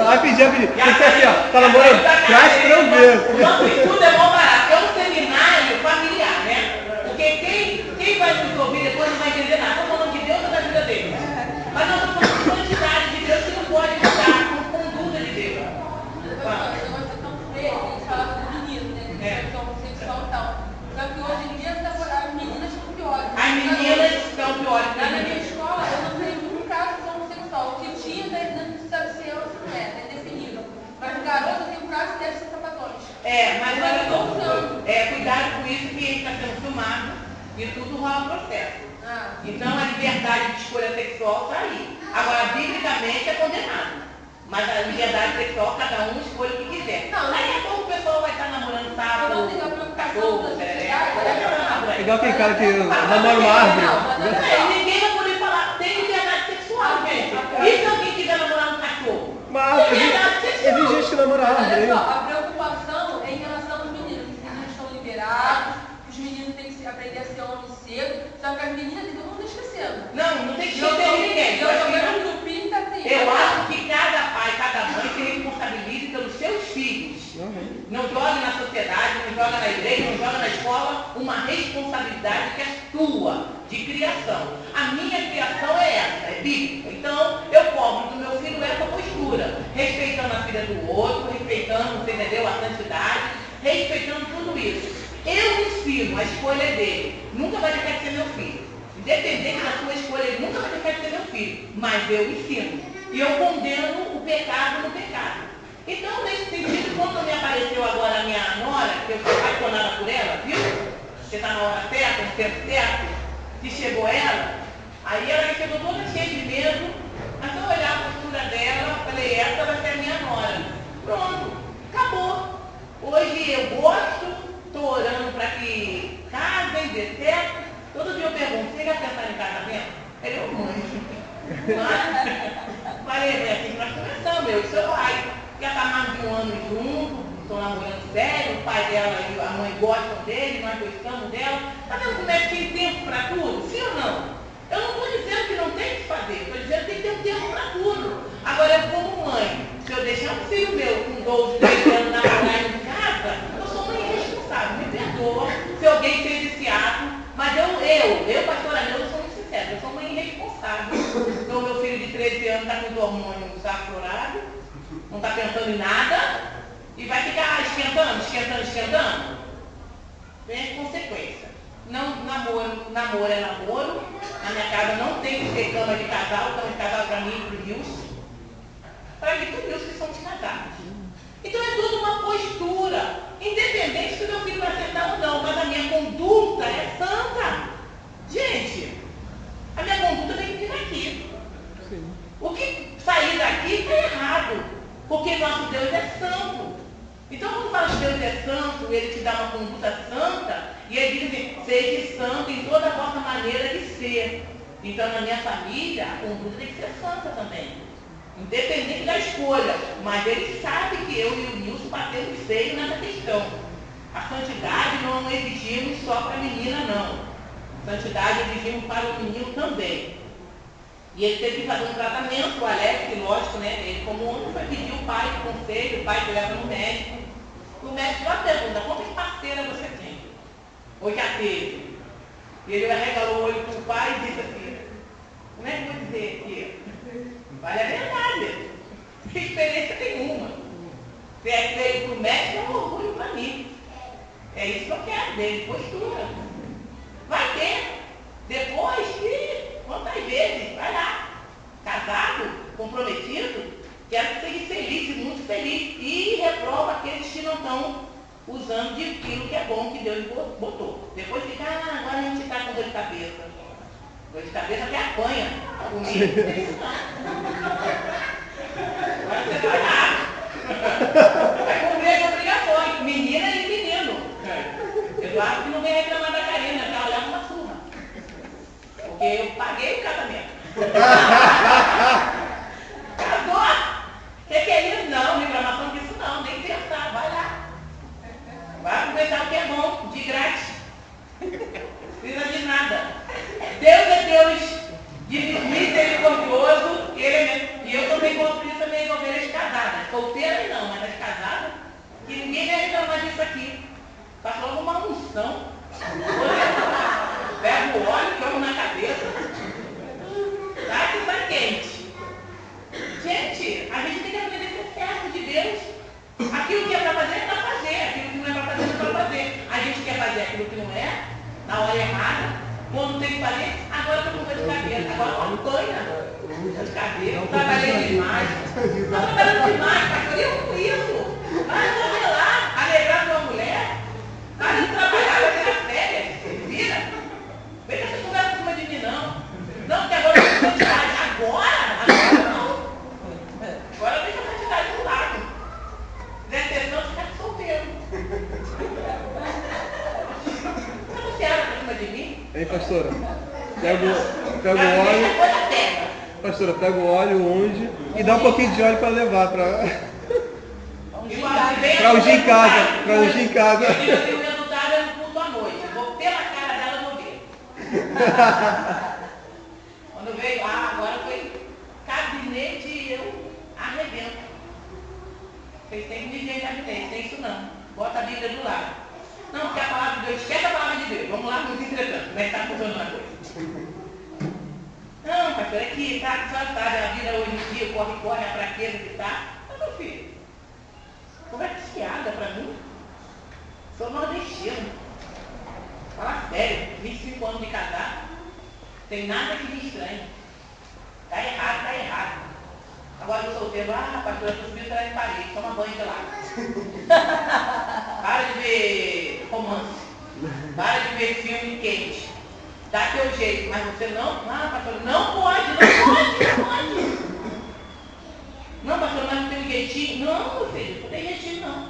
Vai pedir. Tem que ser assim, ó. Tá namorando? Traz pra eu ver. Nosso estudo é bom barato. É um seminário familiar, né? Porque quem vai nos ouvir depois não vai entender nada. Estamos falando de Deus ou da vida dele. Mas nós estamos falando de quantidade de Deus que não pode mudar com conduta de Deus. Eles falavam do menino, né? Que é homossexual e tal. Só que hoje em dia as meninas estão piores. As meninas estão piores. Na minha escola, eu não tenho nenhum caso de homossexual. O que tinha, não sabe se é ou se não é, é definido. Mas garoto tem um caso que deve ser sapatões. Mas olha só, cuidado com isso que ele está sendo filmado e tudo rola processo. Então a liberdade de escolha sexual está aí. Agora, biblicamente é condenado. Mas a liberdade sexual, cada um escolhe o que quiser. Aí a pouco o pessoal vai estar namorando sábado, cachorro, É igual aquele cara que namora uma árvore. Ninguém vai poder falar, tem liberdade sexual, gente. E se alguém quiser namorar um cachorro? Mas existe gente que namora árvore. Olha só, a preocupação é em relação aos meninos. Os meninos estão liberados, os meninos têm que aprender a ser homem cedo, só que as meninas todo mundo está esquecendo. Não tem que esquecer ninguém. Eu acho que cada pai, cada mãe se responsabilize pelos seus filhos. Não jogue na sociedade, não joga na igreja, não joga na escola uma responsabilidade que é tua, de criação. A minha criação é essa, é bíblica. Então, eu cobro do meu filho essa postura, respeitando a filha do outro, respeitando, você entendeu, a santidade, respeitando tudo isso. Eu ensino, a escolha é dele. Nunca vai deixar de ser meu filho. Independente da sua escolha, ele nunca vai deixar de ser meu filho. Mas eu ensino. E eu condeno o pecado no pecado. Então, nesse sentido, quando me apareceu agora a minha nora, que eu sou apaixonada por ela, viu? Você está na hora certa, no tempo certo, que chegou ela, aí ela chegou toda cheia de medo, mas se eu olhar a postura dela, eu falei, essa vai ser a minha nora. Pronto, acabou. Hoje eu gosto, estou orando para que casem, dê certo. Todo dia eu pergunto, você já pensaram em casamento? Ele é um monte. Falei, é assim que nós começamos, eu e seu pai. Já está mais de um ano juntos, estão namorando sério, o pai dela e a mãe gostam dele, nós gostamos dela. Está vendo como é que tem tempo para tudo? Sim ou não? Eu não estou dizendo que não tem que fazer, estou dizendo que tem que ter um tempo para tudo. Agora, eu como mãe, se eu deixar um filho meu com 12, 13 anos namorar em casa, eu sou mãe irresponsável, me perdoa se alguém fez esse ato, mas eu, pastora Neuza, sou muito sincera, eu sou mãe irresponsável. Então, meu filho de 13 anos está com os hormônios aflorados, não está pensando em nada, e vai ficar esquentando. Vem consequência. Não, namoro é namoro. Na minha casa não tem que ter cama de casal, cama de casal para mim e para o Nilson. Para mim, para o Nilson que somos casados. Então é tudo uma postura, independente se o meu filho vai acertar ou não, mas a minha conduta é santa. Gente, a minha conduta tem que vir daqui. O que sair daqui está errado, porque nosso Deus é santo. Então, quando fala que Deus é santo, ele te dá uma conduta santa, e ele diz assim, seja santo em toda a vossa maneira de ser. Então, na minha família, a conduta tem que ser santa também. Independente da escolha. Mas ele sabe que eu e o Nilson batemos feio nessa questão. A santidade não exigimos só para a menina, não. Santidade exigimos para o menino também. E ele teve que fazer um tratamento, o Alex, lógico, né? Ele como homem foi pedir o pai de conselho, o pai que leva no médico. O médico já pergunta, quantas parceiras você tem? Ou já teve? E ele arregalou o olho para o pai e disse assim, como é que eu vou dizer aqui? Vale a verdade. Sem experiência nenhuma. Se é feio para o médico, é um orgulho para mim. É isso que eu quero dele, postura. Vai ter. Depois que, quantas vezes? Vai lá. Casado, comprometido, quero que seja feliz e muito feliz. E reprova aqueles que não estão usando de aquilo que é bom que Deus botou. Depois fica, agora a gente está com dor de cabeça. Dor de cabeça até apanha. Comigo, não tem isso não. Agora você vai lá. Vai cumprir as obrigações. Menina e menino. Eduardo que não vem reclamar da Karina, já olhava uma surra. Porque eu paguei o casamento. Casou? O que é isso? Não, reclamação disso não, nem pensar. isso aqui. Faz logo uma unção. Pega o óleo, joga na cabeça. Tá que está quente. Gente, a gente tem que aprender a ser servo de Deus. Aquilo que é para fazer, é para fazer. Aquilo que não é para fazer, não é para fazer. A gente quer fazer aquilo que não é, na hora errada. Quando tem que fazer, agora eu estou com dor de cabeça. Agora acompanha. Dor de cabeça, trabalhei demais. Estou trabalhando demais, pastor. Eu com isso. Vai resolver lá, alegrar tua mulher. Vai trabalhar, vai ter as férias. Vira. Vem que essa conversa por cima de mim, não. Não, porque agora eu estou de idade. Agora não. Agora deixa a santidade do lado. Se quiser ter santo, fica solteiro. Você era por cima de mim? Hein, pastora? Pega o óleo. Pastora, pega o óleo, unge e dá um pouquinho de óleo para levar para ungir em casa. Para ungir em casa. E o resultado é no culto à noite. Eu vou pela cara dela, eu vou ver. Quando veio, agora foi gabinete e eu arrebento. Vocês têm que viver em gabinete, tem isso não. Bota a Bíblia do lado. Não, porque a palavra de Deus, esquece a palavra de Deus. Vamos lá, nos entretando. Como é que está funcionando a coisa? Não, pastor, é que tá, a senhora sabe, a vida hoje em dia, corre, a fraqueza que está. Mas, meu filho, conversa fiada para mim. Sou nordestino. Fala sério, 25 anos de casado. Tem nada que me estranhe. Está errado, está errado. Agora eu solteiro, pastor, eu subi atrás de parede, toma banho de lá. Para de ver romance. Para de ver filme quente. Dá teu jeito, mas você não, pastor, não pode. Não, pastor, mas não tem um jeitinho. Não, meu filho, não tem jeitinho não.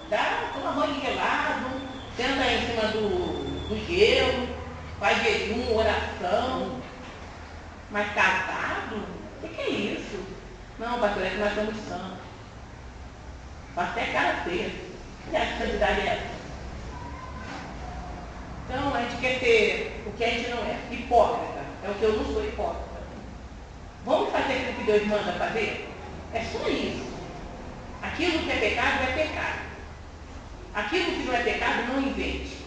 Tá? Toma banho gelado, senta aí em cima do gelo, faz jejum, oração. Mas casado? O que é isso? Não, pastor, é que nós somos santos. Faz até cara feia. E a santidade é essa? Então, a gente quer ser o que a gente não é. Hipócrita. É o que eu não sou, hipócrita. Vamos fazer aquilo que Deus manda fazer? É só isso. Aquilo que é pecado é pecado. Aquilo que não é pecado, não invente.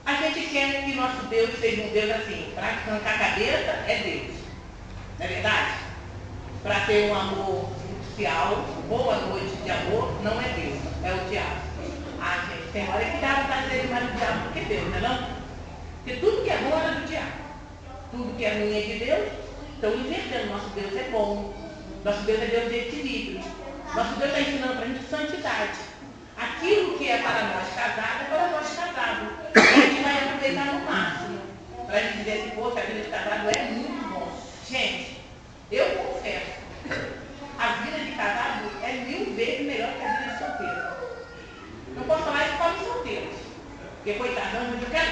A gente quer que nosso Deus seja um Deus assim, para arrancar a cabeça é Deus. Não é verdade? Para ter um amor nupcial, boa noite de amor, não é Deus, é o diabo. Gente, tem hora que dá vontade de ser mais do diabo do que Deus, não é não? Porque tudo que é bom é do diabo. Tudo que é ruim é de Deus. Então, invertendo, nosso Deus é bom. Nosso Deus é Deus de equilíbrio. Nosso Deus está ensinando para a gente santidade. Aquilo que é para nós casados, é para nós casados. A gente vai aproveitar no máximo. Para a gente dizer assim, poxa, a vida de casado é muito bom. Gente, eu confesso, a vida de casado é 1000 vezes melhor que a vida de solteiro. Não posso falar isso para os solteiros, porque coitado, eu quero,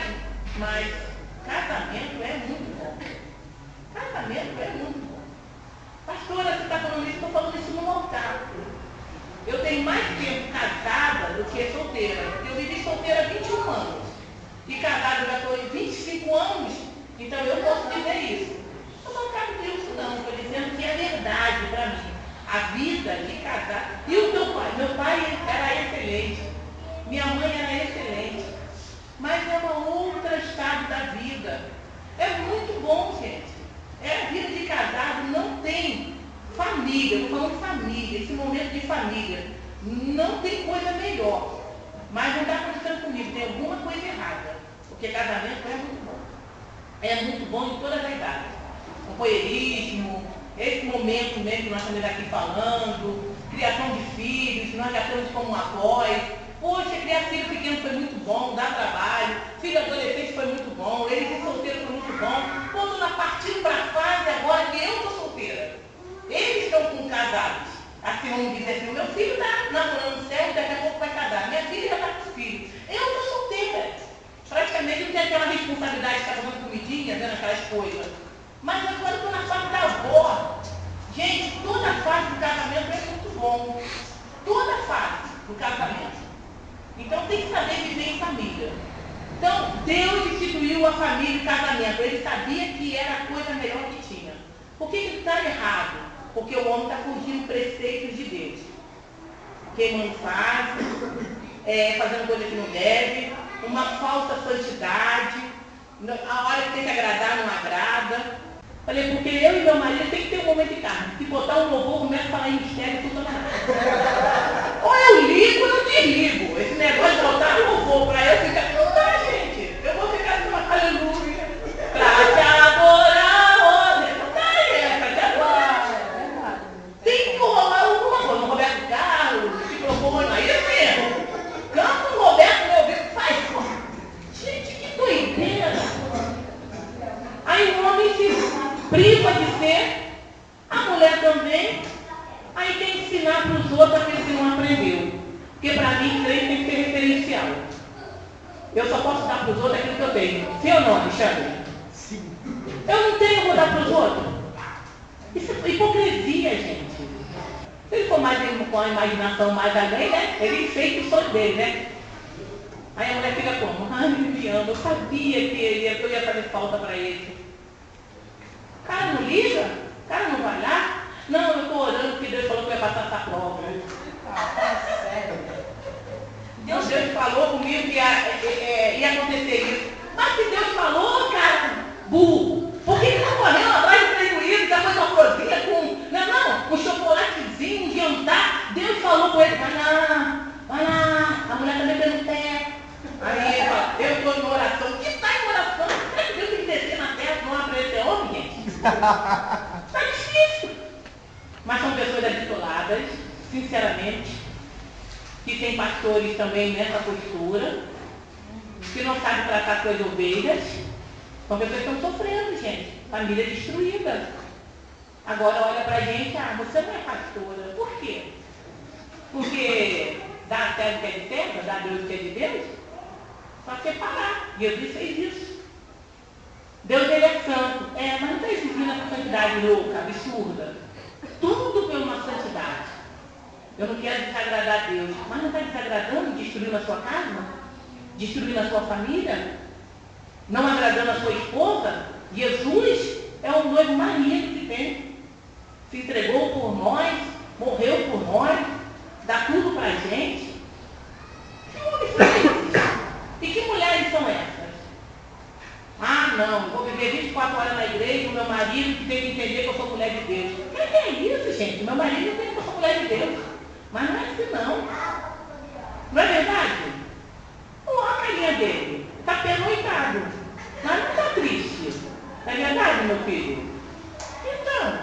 mas casamento é muito bom. Casamento é muito bom. Pastora, você está falando isso, estou falando isso no altar. Eu tenho mais tempo casada do que solteira. Eu vivi solteira há 21 anos. E casada já estou em 25 anos, então eu posso dizer isso. Eu não cago disso não, estou dizendo que é verdade para mim. A vida de casar. E o meu pai era excelente. Minha mãe era excelente. Mas é uma outra estado da vida. É muito bom, gente. A vida de casado não tem família. Estou falando família, esse momento de família. Não tem coisa melhor. Mas não está acontecendo comigo. Tem alguma coisa errada. Porque casamento é muito bom. É muito bom em todas as idades. Companheirismo, esse momento mesmo que nós estamos aqui falando, criação de filhos, nós já temos como um apoio. Poxa, criar filho pequeno foi muito bom, dá trabalho. Filho adolescente foi muito bom, ele ser solteiro foi muito bom. Quando nós partimos para a fase agora que eu estou solteira. Eles estão com casados. Assim vamos dizer assim, o meu filho está namorando sério, daqui a pouco vai casar. Minha filha já está com filho. Eu estou solteira. Praticamente não tem aquela responsabilidade de estar fazendo comidinha, vendo aquelas coisas. Mas agora eu estou na fase da avó. Gente, toda fase do casamento é muito bom. Toda fase do casamento. Então tem que saber viver em família. Então, Deus instituiu a família e o casamento. Ele sabia que era a coisa melhor que tinha. Por que está errado? Porque o homem está fugindo preceitos de Deus. Queimando fases, fazendo coisa que não deve, uma falsa santidade, a hora que tem que agradar não agrada. Falei, porque eu e meu marido tem que ter um momento de carne. Se botar um louvor, começa a falar em mistério, tudo nada. Ou eu ligo ou eu desligo. Esse negócio de botar louvor para eu ficar, não dá, gente. Eu vou ficar assim, aleluia, pra te adorar, não dá, pra te adorar. Tem que rolar alguma coisa. O Roberto Carlos, se propõe, aí é mesmo. Canta o Roberto, meu ouvido, faz. Gente, que doideira. Aí o homem se priva de ser, a mulher também. Aí tem que ensinar para os outros aquilo que não aprendeu. Porque para mim, crente tem que ser referencial. Eu só posso dar para os outros aquilo que eu tenho. Sim ou não, Alexandre? Sim. Eu não tenho, eu vou dar para os outros. Isso é hipocrisia, gente. Se ele for mais com a imaginação mais além, né? Ele enfeita o sonho dele, né? Aí a mulher fica como? Ai, ele me ama, eu sabia que eu ia fazer falta para ele. O cara não liga? O cara não vai lá? Não, eu estou orando porque Deus falou que eu ia passar essa prova. Sério? Deus falou comigo que ia acontecer isso. Mas se Deus falou, cara, burro, por que ele está correndo atrás do prejuízo, depois uma florzinha com um chocolatezinho, um jantar? Deus falou com ele, vai lá, a mulher também metendo o pé. Aí ele fala, eu estou em oração. O que está em oração? Será que Deus tem que descer na terra para não aparecer homem, gente? Está difícil. Mas são pessoas habitoladas, sinceramente, que tem pastores também nessa postura, que não sabem tratar suas ovelhas. São pessoas que estão sofrendo, gente. Família destruída. Agora olha para a gente, você não é pastora. Por quê? Porque dá a terra que é de terra, dá a Deus que é de Deus? Para separar. Jesus fez isso. Deus, ele é santo. Mas não está exigindo essa santidade louca, absurda. Tudo por uma santidade. Eu não quero desagradar a Deus. Mas não está desagradando, destruindo a sua casa? Destruindo a sua família? Não agradando a sua esposa? Jesus é o noivo mais lindo que tem. Se entregou por nós, morreu por nós, dá tudo para a gente. Que homem foi esse? E que mulheres são essas? Não, vou viver 24 horas na igreja, o meu marido que tem que entender que eu sou mulher de Deus. O que é isso, gente? Meu marido entende que eu sou mulher de Deus. Mas não é assim, não. Não é verdade? Olha a carinha dele. Está pernoitado. Mas não está triste. Não é verdade, meu filho? Então.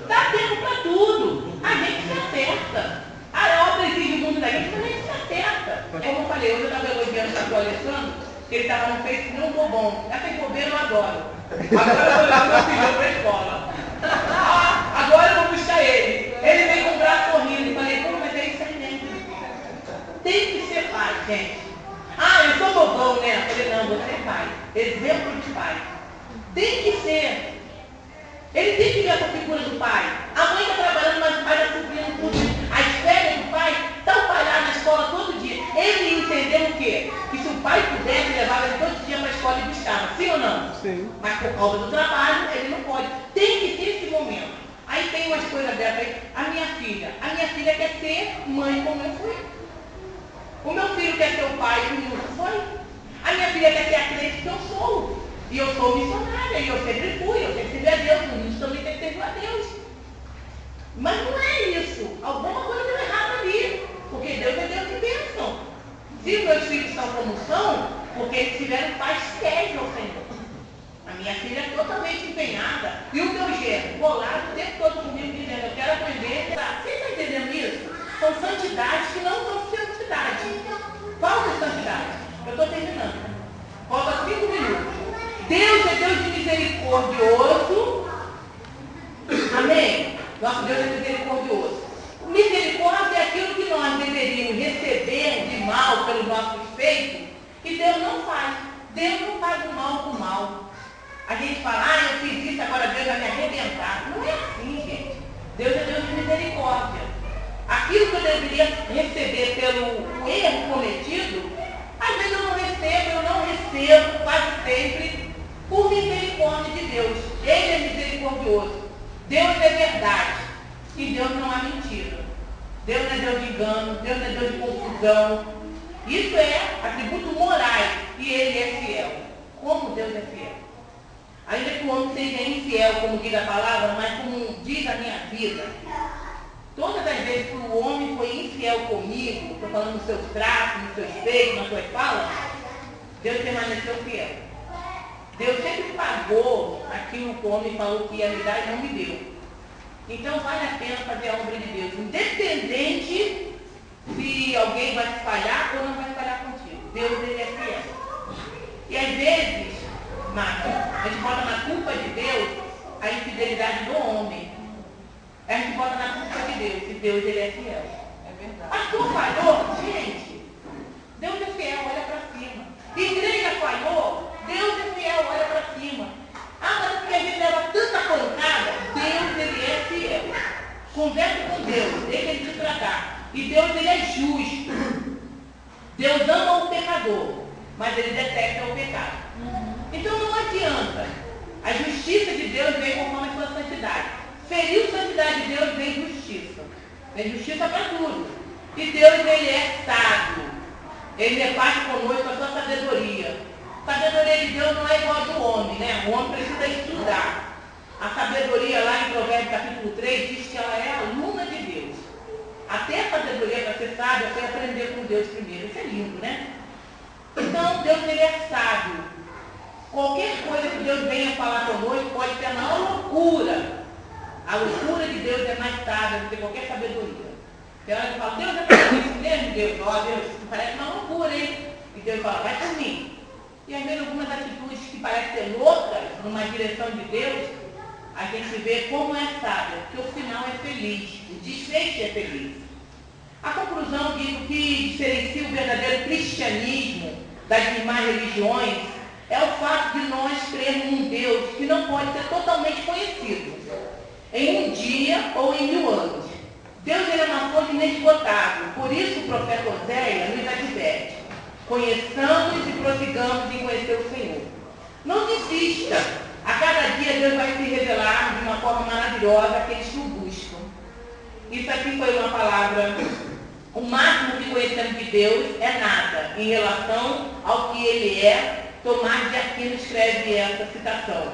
Dá tempo para tudo. A gente se acerta. A obra exige muito da gente, mas a gente se acerta. Como eu falei, hoje eu estava elogiando o Alessandro, que ele estava no Facebook, não vou bom. Essa bobeira eu adoro. Agora eu vou levar meu filho para a escola. Agora eu vou puxar ele. Ele vem com o braço sorrindo. Falei, mas é isso aí mesmo. Tem que ser pai, gente. Eu sou bobão, né? Eu falei, não, você é pai. Exemplo de pai. Tem que ser. Ele tem que ver essa figura do pai. A mãe está trabalhando, mas o pai está suprindo tudo. As férias do pai está o pai lá na escola todo dia. Ele entendeu o quê? Que se o pai pudesse, levava ele todo dia para a escola e buscava. Sim ou não? Sim. Mas por causa do trabalho, ele não pode. Tem que ter esse momento. Aí tem umas coisas dessas aí. A minha filha quer ser mãe como eu fui. O meu filho quer ser o pai que o Nilson foi. A minha filha quer ser a crente que eu sou. E eu sou missionária, e eu sempre fui, eu sempre servi a Deus, o Nilson também sempre serviu a Deus. Mas não é isso. Alguma coisa deu errado ali. Porque Deus é Deus de bênção. Se meus filhos estão como são, porque eles tiveram pais fiéis ao Senhor. A minha filha é totalmente empenhada. E o meu genro, bolado o tempo todo comigo, dizendo, eu quero aprender. Você está entendendo isso? São santidades que não são santidade. Falta de santidade. Eu estou terminando. Falta 5 minutos. Deus é Deus de misericordioso. Amém? Nosso Deus é misericordioso. Misericórdia é aquilo que nós deveríamos receber de mal pelos nossos feitos, e Deus não faz. Deus não faz o mal com o mal. A gente fala, eu fiz isso, agora Deus vai me arrebentar. Não é assim, gente. Deus é Deus de misericórdia. Aquilo que eu deveria receber pelo erro cometido, às vezes eu não recebo, quase sempre, por misericórdia de Deus. Ele é misericordioso. Deus é verdade. Em Deus não há mentira. Deus não é Deus de engano, Deus não é Deus de confusão. Isso é atributo morais e Ele é fiel. Como Deus é fiel? Ainda que o homem seja infiel, como diz a palavra, mas como diz a minha vida, todas as vezes que o homem foi infiel comigo, estou falando nos seus traços, nos seus feitos, nas suas falas, Deus permaneceu fiel. Deus sempre pagou aquilo que o homem falou que ia me dar e não me deu. Então vale a pena fazer a obra de Deus, independente se alguém vai se falhar ou não vai falhar contigo. Deus, Ele é fiel. E às vezes, Marcos, a gente bota na culpa de Deus a infidelidade do homem. A gente bota na culpa de Deus, e Deus, Ele é fiel. É verdade. Pastor falhou? Gente, Deus é fiel, olha para cima. Igreja falhou? Deus é fiel, olha para cima. Ah, mas porque a gente leva tanta pancada, Deus, Ele é fiel. Converse com Deus, deixa Ele te tratar. E Deus, Ele é justo. Deus ama o pecador, mas Ele detesta o pecado. Então não adianta. A justiça de Deus vem conforme a sua santidade. Feriu a santidade de Deus, vem justiça. Vem justiça para tudo. E Deus, Ele é sábio. Ele reparte conosco a sua sabedoria. A sabedoria de Deus não é igual a do homem, né? O homem precisa estudar. A sabedoria lá em Provérbios capítulo 3 diz que ela é aluna de Deus. Até a sabedoria para ser sábio foi aprender com Deus primeiro. Isso é lindo, né? Então Deus, Ele é sábio. Qualquer coisa que Deus venha falar conosco pode ser a maior loucura. A loucura de Deus é mais sábia do que qualquer sabedoria. Tem hora que fala, Deus é para isso mesmo, Deus? Ó, Deus, isso parece uma loucura, hein? E Deus fala, vai por mim. E às vezes algumas atitudes que parecem ser loucas, numa direção de Deus, a gente vê como é sábia, porque o final é feliz, o desfecho é feliz. A conclusão diz o que diferencia o verdadeiro cristianismo das demais religiões é o fato de nós crermos num Deus que não pode ser totalmente conhecido em um dia ou em 1000 anos. Deus, Ele é uma fonte inesgotável, por isso o profeta Oséias nos adverte: conheçamos e prossigamos em conhecer o Senhor. Não desista, a cada dia Deus vai se revelar de uma forma maravilhosa àqueles que o buscam. Isso aqui foi uma palavra. O máximo que conhecemos de Deus é nada em relação ao que Ele é. Tomás de Aquino escreve essa citação.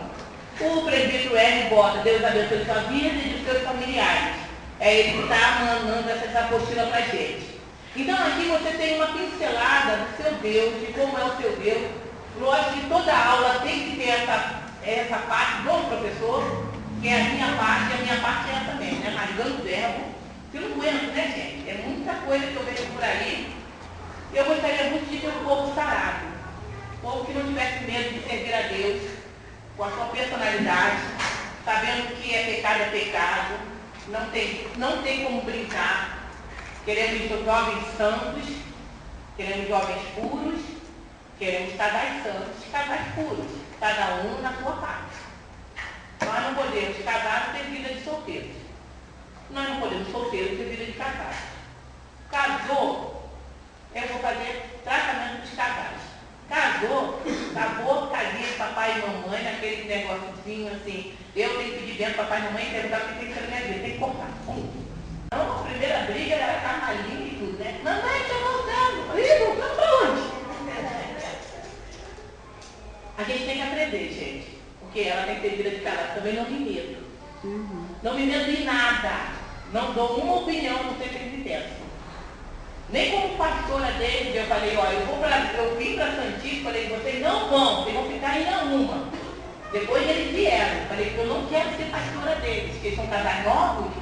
O presbítero R. bota: Deus abençoe sua vida e dos seus familiares. É Ele que está mandando essa apostila para a gente. Então aqui você tem uma pincelada do seu Deus, de como é o seu Deus. Lógico que toda aula tem que ter essa parte do professor, que é a minha parte, e a minha parte é essa também, né? Rasgando o verbo. Que não aguento, né, gente? É muita coisa que eu vejo por aí. Eu gostaria muito de ter um povo sarado. Um povo que não tivesse medo de servir a Deus, com a sua personalidade, sabendo que é pecado, não tem como brincar. Queremos jovens santos, queremos jovens puros, queremos casais santos, casais puros, cada um na sua parte. Nós não podemos casar ter vida de solteiros. Nós não podemos solteiros ter vida de casados. Casou, eu vou fazer tratamento dos casais. Casou, acabou, casinha de papai e mamãe, naquele negóciozinho assim, eu tenho que pedir bem para papai e mamãe, perguntar o que tem que ser na minha vida, tem que cortar. Então, a primeira briga era camalinha e tudo, né? Mamãe, estou voltando. Ih, voltando para onde? A gente tem que aprender, gente. Porque ela tem que ter vida de casado. Também não me medo. Não me medo de nada. Não dou uma opinião, não sei o que eles pensam. Nem como pastora deles, eu falei, olha, eu vim para Santíssimo, falei, vocês não vão, vocês vão ficar em uma. Depois eles vieram. Falei que eu não quero ser pastora deles, porque eles são casais novos.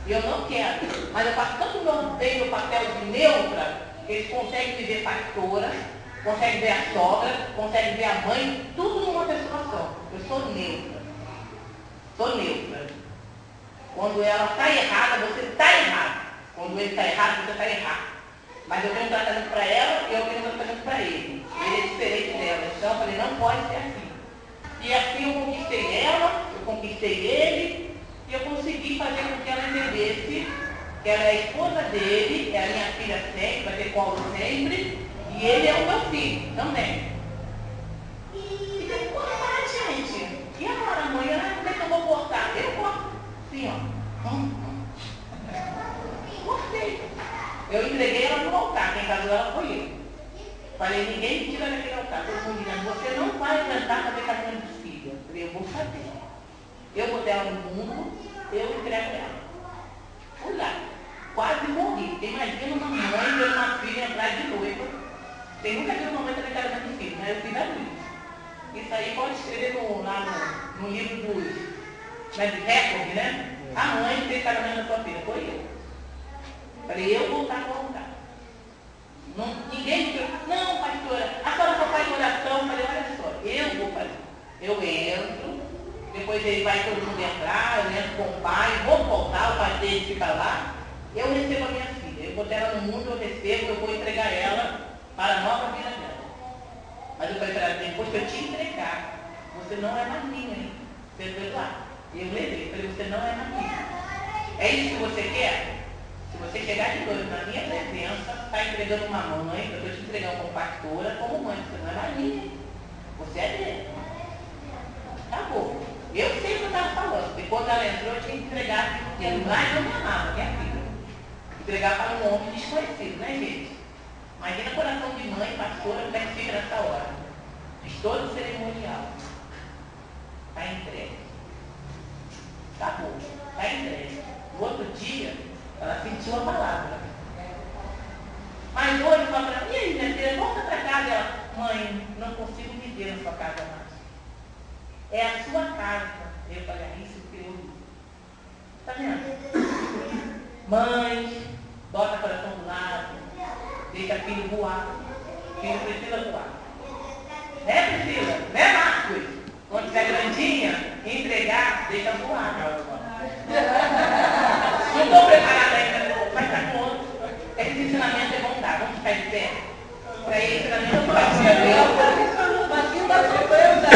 E eu não quero, mas eu faço tanto bem o papel de neutra, que eles conseguem me ver pastora, conseguem ver a sogra, conseguem ver a mãe, tudo numa pessoa só. Eu sou neutra. Sou neutra. Quando ela está errada, você está errado. Quando ele está errado, você está errado. Mas eu tenho um tratamento para ela e eu tenho um tratamento para ele. Ele é diferente dela. Então eu falei, não pode ser assim. E assim eu conquistei ela, eu conquistei ele. E eu consegui fazer com que ela entendesse que ela é a esposa dele, é a minha filha sempre, vai ter colo sempre, e ele é o meu filho também. E tem que cortar, gente. E agora, mãe, como é que eu vou cortar? Eu corto. Assim, ó. Eu entreguei ela no altar, quem casou ela foi eu. Falei, ninguém me tira daquele altar. Todo mundo dizendo, você não vai aguentar fazer casamento de filha. Eu falei, eu vou fazer. Eu botei ela no mundo, eu entrego ela. Fui lá. Quase morri. Porque imagina uma mãe ver uma filha entrar de noiva. Você nunca viu uma mãe fazer casamento de filho, né? Eu fiz a luz. Isso aí pode escrever no livro dos recorde, né? A mãe fez casamento da sua filha, foi eu. Falei, eu vou estar no altar. Ninguém me disse, não, pastora, a senhora só faz oração. Falei, olha só, eu vou fazer. Eu entro, depois ele vai todo mundo entrar, eu entro com o pai, vou voltar, o pai dele fica lá, eu recebo a minha filha. Eu botei ela no mundo, eu recebo, eu vou entregar ela para a nova vida dela. Mas eu falei para ela, depois que eu te entregar, você não é mais minha, hein? Você foi lá. E eu levei, falei, você não é mais minha. É isso que você quer? Se você chegar de novo na minha presença, está entregando uma mãe, eu estou te entregando como pastora, como mãe, você não é mais minha. Você é dele. Acabou. Eu sei o que eu estava falando. E quando ela entrou, eu tinha que entregar porque mais eu me amava, minha filha. Entregar para um homem desconhecido, né, gente? Imagina o coração de mãe, pastora, como é que fica nessa hora. Fiz todo o cerimonial. Está entregue. Acabou. Está entregue. No outro dia, ela sentiu a palavra. Mas hoje fala para mim, e aí, minha filha, volta para casa. Ela, mãe, não consigo viver na sua casa mais. É a sua casa. Eu falei, isso que eu vi. Está vendo? Mãe, bota o coração do lado. Deixa filho voar. Filho precisa voar. Né, Priscila? Né, Marcos? Quando estiver grandinha, entregar, deixa voar. Não estou preparada ainda, mas está pronto. Esse ensinamento é bom dar. Vamos ficar de pé? Para esse ensinamento eu faço. Mas quem está surpresa?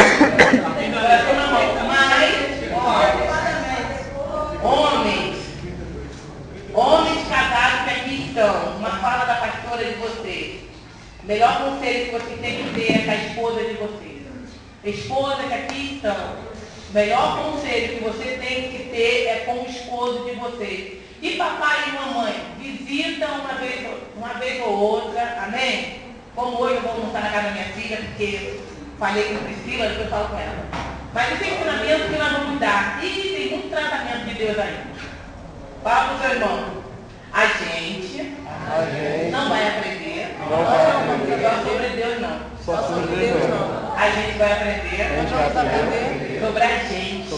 Homens casados que aqui estão, uma fala da pastora de vocês. O melhor conselho que vocês têm que ter é com a esposa de vocês. Esposas que aqui estão. O melhor conselho que você tem que ter é com o esposo de vocês. E papai e mamãe, visitam uma vez ou outra, amém? Como hoje eu vou almoçar na casa da minha filha, porque falei com Priscila, depois eu falo com ela. Mas esse ensinamento que nós vamos dar, e tem muito tratamento de Deus ainda. Fala para o seu irmão. A gente não vai aprender só sobre Deus, não. Só sobre Deus, não. A gente vai aprender sobre a gente.